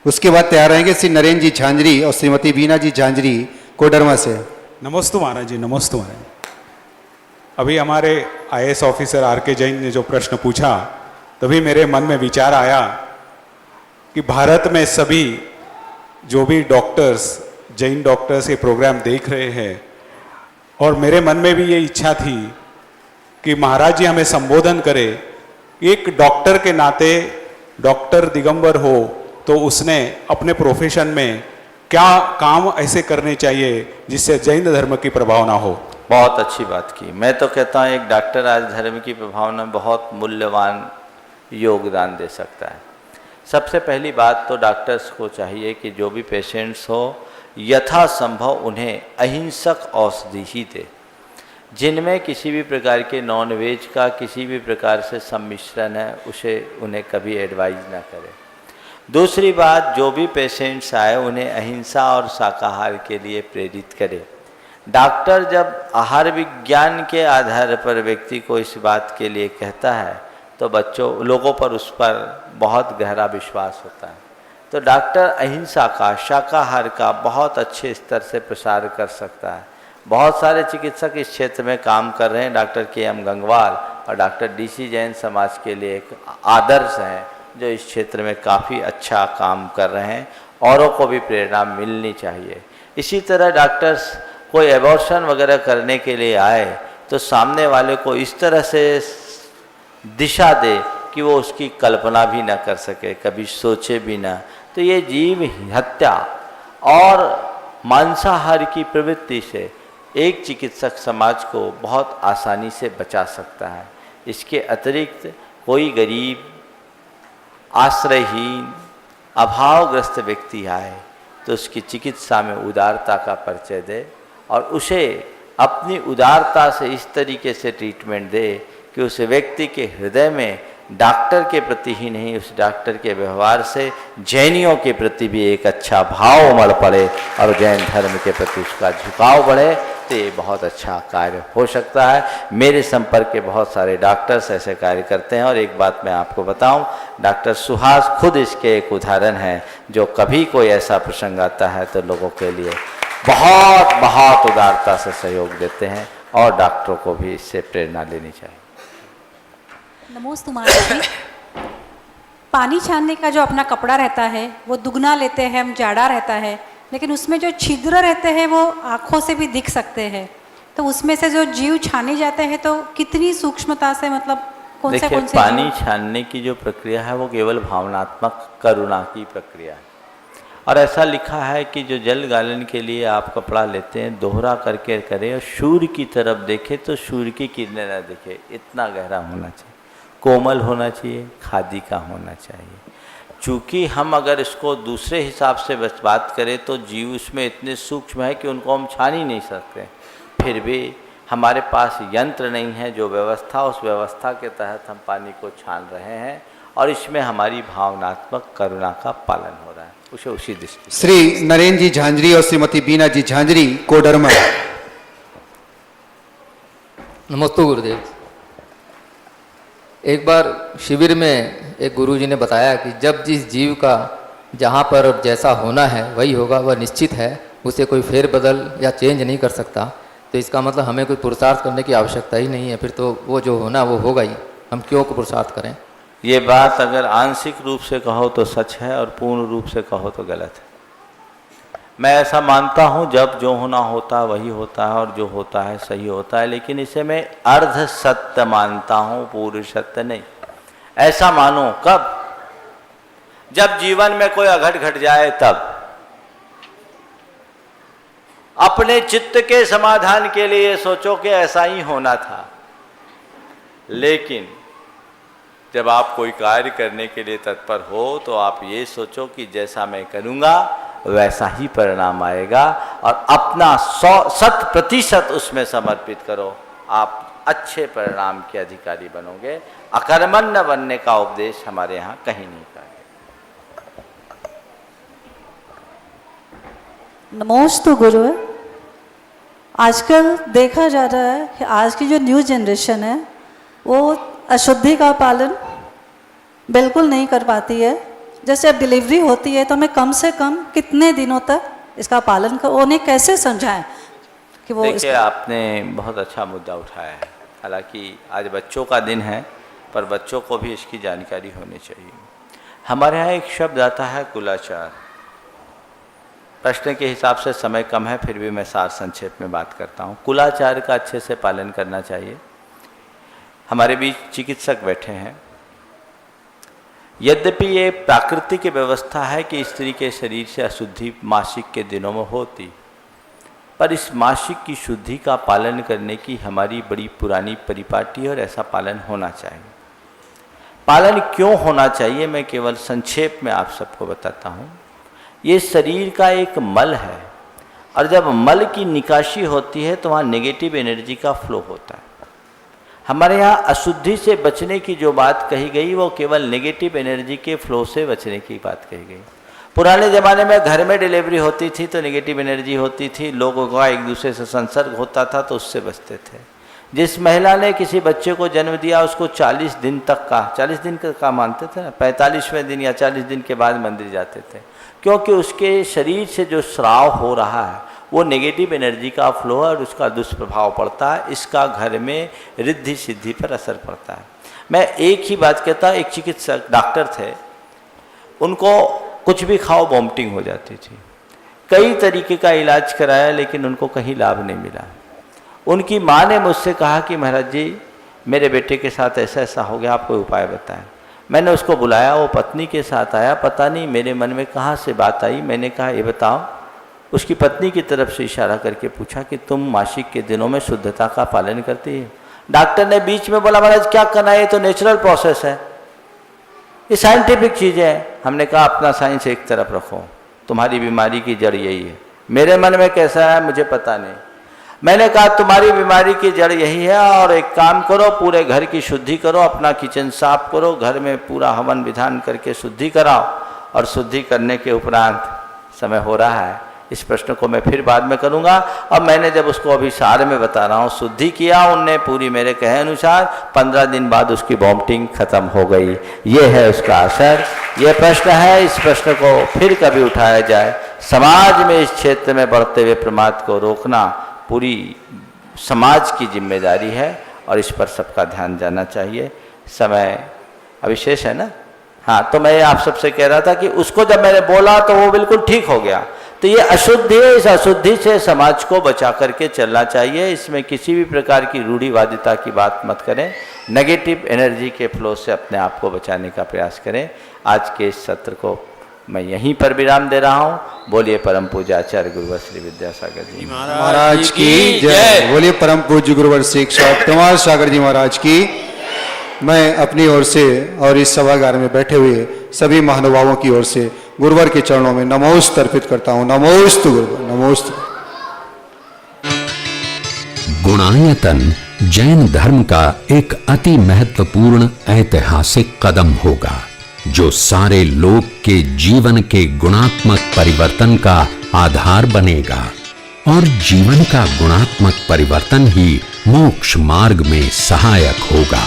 उसके बाद तैयार रहेंगे श्री नरेंद्र जी झांझरी और श्रीमती बीना जी झांझरी कोडरमा से। नमोस्तु महाराज जी, नमोस्तु महाराज। अभी हमारे IAS ऑफिसर RK जैन ने जो प्रश्न पूछा, तभी मेरे मन में विचार आया कि भारत में सभी जो भी डॉक्टर्स, जैन डॉक्टर्स ये प्रोग्राम देख रहे हैं, और मेरे मन में भी ये इच्छा थी कि महाराज जी हमें संबोधन करें। एक डॉक्टर के नाते, डॉक्टर दिगंबर हो तो उसने अपने प्रोफेशन में क्या काम ऐसे करने चाहिए जिससे जैन धर्म की प्रभावना हो? बहुत अच्छी बात की। मैं तो कहता हूँ एक डॉक्टर आज धर्म की प्रभावना में बहुत मूल्यवान योगदान दे सकता है। सबसे पहली बात तो डॉक्टर्स को चाहिए कि जो भी पेशेंट्स हो यथासंभव उन्हें अहिंसक औषधि ही दे, जिनमें किसी भी प्रकार के नॉन वेज का किसी भी प्रकार से सम्मिश्रण है उसे उन्हें कभी एडवाइज ना करें। दूसरी बात, जो भी पेशेंट्स आए उन्हें अहिंसा और शाकाहार के लिए प्रेरित करें। डॉक्टर जब आहार विज्ञान के आधार पर व्यक्ति को इस बात के लिए कहता है तो लोगों पर उस पर बहुत गहरा विश्वास होता है। तो डॉक्टर अहिंसा का, शाकाहार का बहुत अच्छे स्तर से प्रसार कर सकता है। बहुत सारे चिकित्सक इस क्षेत्र में काम कर रहे हैं। डॉक्टर KM गंगवाल और डॉक्टर DC जैन समाज के लिए एक आदर्श हैं, जो इस क्षेत्र में काफ़ी अच्छा काम कर रहे हैं। औरों को भी प्रेरणा मिलनी चाहिए। इसी तरह डॉक्टर्स कोई एबॉर्शन वगैरह करने के लिए आए तो सामने वाले को इस तरह से दिशा दे कि वो उसकी कल्पना भी ना कर सके, कभी सोचे भी ना। तो ये जीव हत्या और मांसाहार की प्रवृत्ति से एक चिकित्सक समाज को बहुत आसानी से बचा सकता है। इसके अतिरिक्त कोई गरीब, आश्रयहीन, अभावग्रस्त व्यक्ति आए तो उसकी चिकित्सा में उदारता का परिचय दे और उसे अपनी उदारता से इस तरीके से ट्रीटमेंट दे कि उस व्यक्ति के हृदय में डॉक्टर के प्रति ही नहीं, उस डॉक्टर के व्यवहार से जैनियों के प्रति भी एक अच्छा भाव उमड़ पड़े और जैन धर्म के प्रति उसका झुकाव बढ़े। तो ये बहुत अच्छा कार्य हो सकता है। मेरे संपर्क के बहुत सारे डॉक्टर्स ऐसे कार्य करते हैं। और एक बात मैं आपको बताऊं, डॉक्टर सुहास खुद इसके एक उदाहरण हैं, जो कभी कोई ऐसा प्रसंग आता है तो लोगों के लिए बहुत बहुत उदारता से सहयोग देते हैं, और डॉक्टरों को भी इससे प्रेरणा लेनी चाहिए। नमोस्तु महाराज जी। पानी छानने का जो अपना कपड़ा रहता है वो दुगना लेते हैं हम, जाड़ा रहता है, लेकिन उसमें जो छिद्र रहते हैं वो आँखों से भी दिख सकते हैं। तो उसमें से जो जीव छाने जाते हैं तो कितनी सूक्ष्मता से, मतलब कौन से पानी छानने की जो प्रक्रिया है वो केवल भावनात्मक करुणा की प्रक्रिया है। और ऐसा लिखा है कि जो जल गालन के लिए आप कपड़ा लेते हैं दोहरा करके करें और सूर्य की तरफ देखे तो सूर्य की किरणें न दिखे, इतना गहरा होना चाहिए, कोमल होना चाहिए, खादी का होना चाहिए। चूँकि हम अगर इसको दूसरे हिसाब से बात करें तो जीव उसमें इतने सूक्ष्म है कि उनको हम छान ही नहीं सकते। फिर भी हमारे पास यंत्र नहीं है जो व्यवस्था, उस व्यवस्था के तहत हम पानी को छान रहे हैं और इसमें हमारी भावनात्मक करुणा का पालन हो रहा है। उसे उसी दृष्टि श्री नरेंद्र जी झांझरी और श्रीमती बीना जी झांझरी कोडरमा। नमस्ते गुरुदेव। एक बार शिविर में एक गुरुजी ने बताया कि जब जिस जीव का जहाँ पर जैसा होना है वही होगा, वह निश्चित है, उसे कोई फेरबदल या चेंज नहीं कर सकता। तो इसका मतलब हमें कोई पुरुषार्थ करने की आवश्यकता ही नहीं है, फिर तो वो जो होना वो होगा ही, हम क्यों को पुरुषार्थ करें। ये बात अगर आंशिक रूप से कहो तो सच है और पूर्ण रूप से कहो तो गलत है। मैं ऐसा मानता हूँ जब जो होना होता है वही होता है और जो होता है सही होता है, लेकिन इसे मैं अर्ध सत्य मानता हूँ, पूर्ण सत्य नहीं। ऐसा मानो कब, जब जीवन में कोई अघट घट जाए तब अपने चित्त के समाधान के लिए सोचो कि ऐसा ही होना था। लेकिन जब आप कोई कार्य करने के लिए तत्पर हो तो आप ये सोचो कि जैसा मैं करूँगा वैसा ही परिणाम आएगा और अपना 100% उसमें समर्पित करो। आप अच्छे परिणाम के अधिकारी बनोगे। अकर्मण्य बनने का उपदेश हमारे यहाँ कहीं नहीं कहा। नमोस्तु गुरु। आजकल देखा जा रहा है कि आज की जो न्यू जनरेशन है वो अशुद्धि का पालन बिल्कुल नहीं कर पाती है। जैसे अब डिलीवरी होती है तो हमें कम से कम कितने दिनों तक इसका पालन कर, उन्हें कैसे समझाएं कि वो देखिए आपने बहुत अच्छा मुद्दा उठाया है। हालांकि आज बच्चों का दिन है पर बच्चों को भी इसकी जानकारी होनी चाहिए। हमारे यहाँ एक शब्द आता है कुलाचार। प्रश्न के हिसाब से समय कम है फिर भी मैं सार संक्षेप में बात करता हूँ। कुलाचार का अच्छे से पालन करना चाहिए। हमारे बीच चिकित्सक बैठे हैं। यद्यपि ये प्राकृतिक व्यवस्था है कि स्त्री के शरीर से अशुद्धि मासिक के दिनों में होती, पर इस मासिक की शुद्धि का पालन करने की हमारी बड़ी पुरानी परिपाटी है और ऐसा पालन होना चाहिए। पालन क्यों होना चाहिए मैं केवल संक्षेप में आप सबको बताता हूँ। ये शरीर का एक मल है और जब मल की निकासी होती है तो वहाँ नेगेटिव एनर्जी का फ्लो होता है। हमारे यहाँ अशुद्धि से बचने की जो बात कही गई वो केवल नेगेटिव एनर्जी के फ्लो से बचने की बात कही गई। पुराने ज़माने में घर में डिलीवरी होती थी तो नेगेटिव एनर्जी होती थी, लोगों का एक दूसरे से संसर्ग होता था तो उससे बचते थे। जिस महिला ने किसी बच्चे को जन्म दिया उसको 40 दिन तक का 40 दिन का मानते थे ना, 45वें दिन या 40 दिन के बाद मंदिर जाते थे, क्योंकि उसके शरीर से जो स्राव हो रहा है वो नेगेटिव एनर्जी का फ्लो है और उसका दुष्प्रभाव पड़ता है। इसका घर में रिद्धि सिद्धि पर असर पड़ता है। मैं एक ही बात कहता, एक चिकित्सक डॉक्टर थे, उनको कुछ भी खाओ वॉमिटिंग हो जाती थी। कई तरीके का इलाज कराया लेकिन उनको कहीं लाभ नहीं मिला। उनकी माँ ने मुझसे कहा कि महाराज जी मेरे बेटे के साथ ऐसा ऐसा हो गया, आप कोई उपाय बताएं। मैंने उसको बुलाया, वो पत्नी के साथ आया। पता नहीं मेरे मन में कहाँ से बात आई, मैंने कहा ये बताओ। उसकी पत्नी की तरफ से इशारा करके पूछा कि तुम मासिक के दिनों में शुद्धता का पालन करती है? डॉक्टर ने बीच में बोला महाराज क्या करना है, ये तो नेचुरल प्रोसेस है, ये साइंटिफिक चीज़ है। हमने कहा अपना साइंस एक तरफ रखो, तुम्हारी बीमारी की जड़ यही है। मेरे मन में कैसा है मुझे पता नहीं। मैंने कहा तुम्हारी बीमारी की जड़ यही है और एक काम करो, पूरे घर की शुद्धि करो, अपना किचन साफ करो, घर में पूरा हवन विधान करके शुद्धि कराओ और शुद्धि करने के उपरांत समय हो रहा है। इस प्रश्न को मैं फिर बाद में करूंगा। अब मैंने जब उसको अभी सार में बता रहा हूँ, शुद्धि किया उनने पूरी मेरे कहे अनुसार, 15 दिन बाद उसकी वॉमिटिंग खत्म हो गई। ये है उसका असर। ये प्रश्न है, इस प्रश्न को फिर कभी उठाया जाए। समाज में इस क्षेत्र में बढ़ते हुए प्रमाद को रोकना पूरी समाज की जिम्मेदारी है और इस पर सबका ध्यान जाना चाहिए। समय अविशेष है ना? हाँ, तो मैं आप सबसे कह रहा था कि उसको जब मैंने बोला तो वो बिल्कुल ठीक हो गया। तो ये अशुद्धि है, इस अशुद्धि से समाज को बचा करके चलना चाहिए। इसमें किसी भी प्रकार की रूढ़िवादिता की बात मत करें। नेगेटिव एनर्जी के फ्लो से अपने आप को बचाने का प्रयास करें। आज के इस सत्र को मैं यहीं पर विराम दे रहा हूँ। बोलिए परम पूज्य आचार्य गुरुवर श्री विद्यासागर जी महाराज की जय। बोलिए परम पूज्य गुरुवर श्री प्रमाल सागर जी महाराज की। मैं अपनी ओर से और इस सभागार में बैठे हुए सभी महानुभावों की ओर से गुरुवर के चरणों में नमोस्त अर्पित करता हूँ। नमोस्तु गुरुवर, नमोस्तु। गुणायतन जैन धर्म का एक अति महत्वपूर्ण ऐतिहासिक कदम होगा जो सारे लोक के जीवन के गुणात्मक परिवर्तन का आधार बनेगा और जीवन का गुणात्मक परिवर्तन ही मोक्ष मार्ग में सहायक होगा।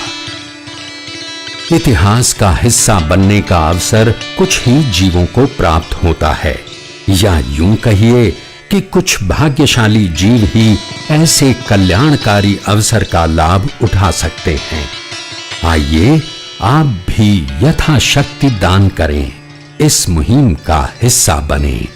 इतिहास का हिस्सा बनने का अवसर कुछ ही जीवों को प्राप्त होता है, या यूं कहिए कि कुछ भाग्यशाली जीव ही ऐसे कल्याणकारी अवसर का लाभ उठा सकते हैं। आइए आप भी यथाशक्ति दान करें, इस मुहिम का हिस्सा बनें।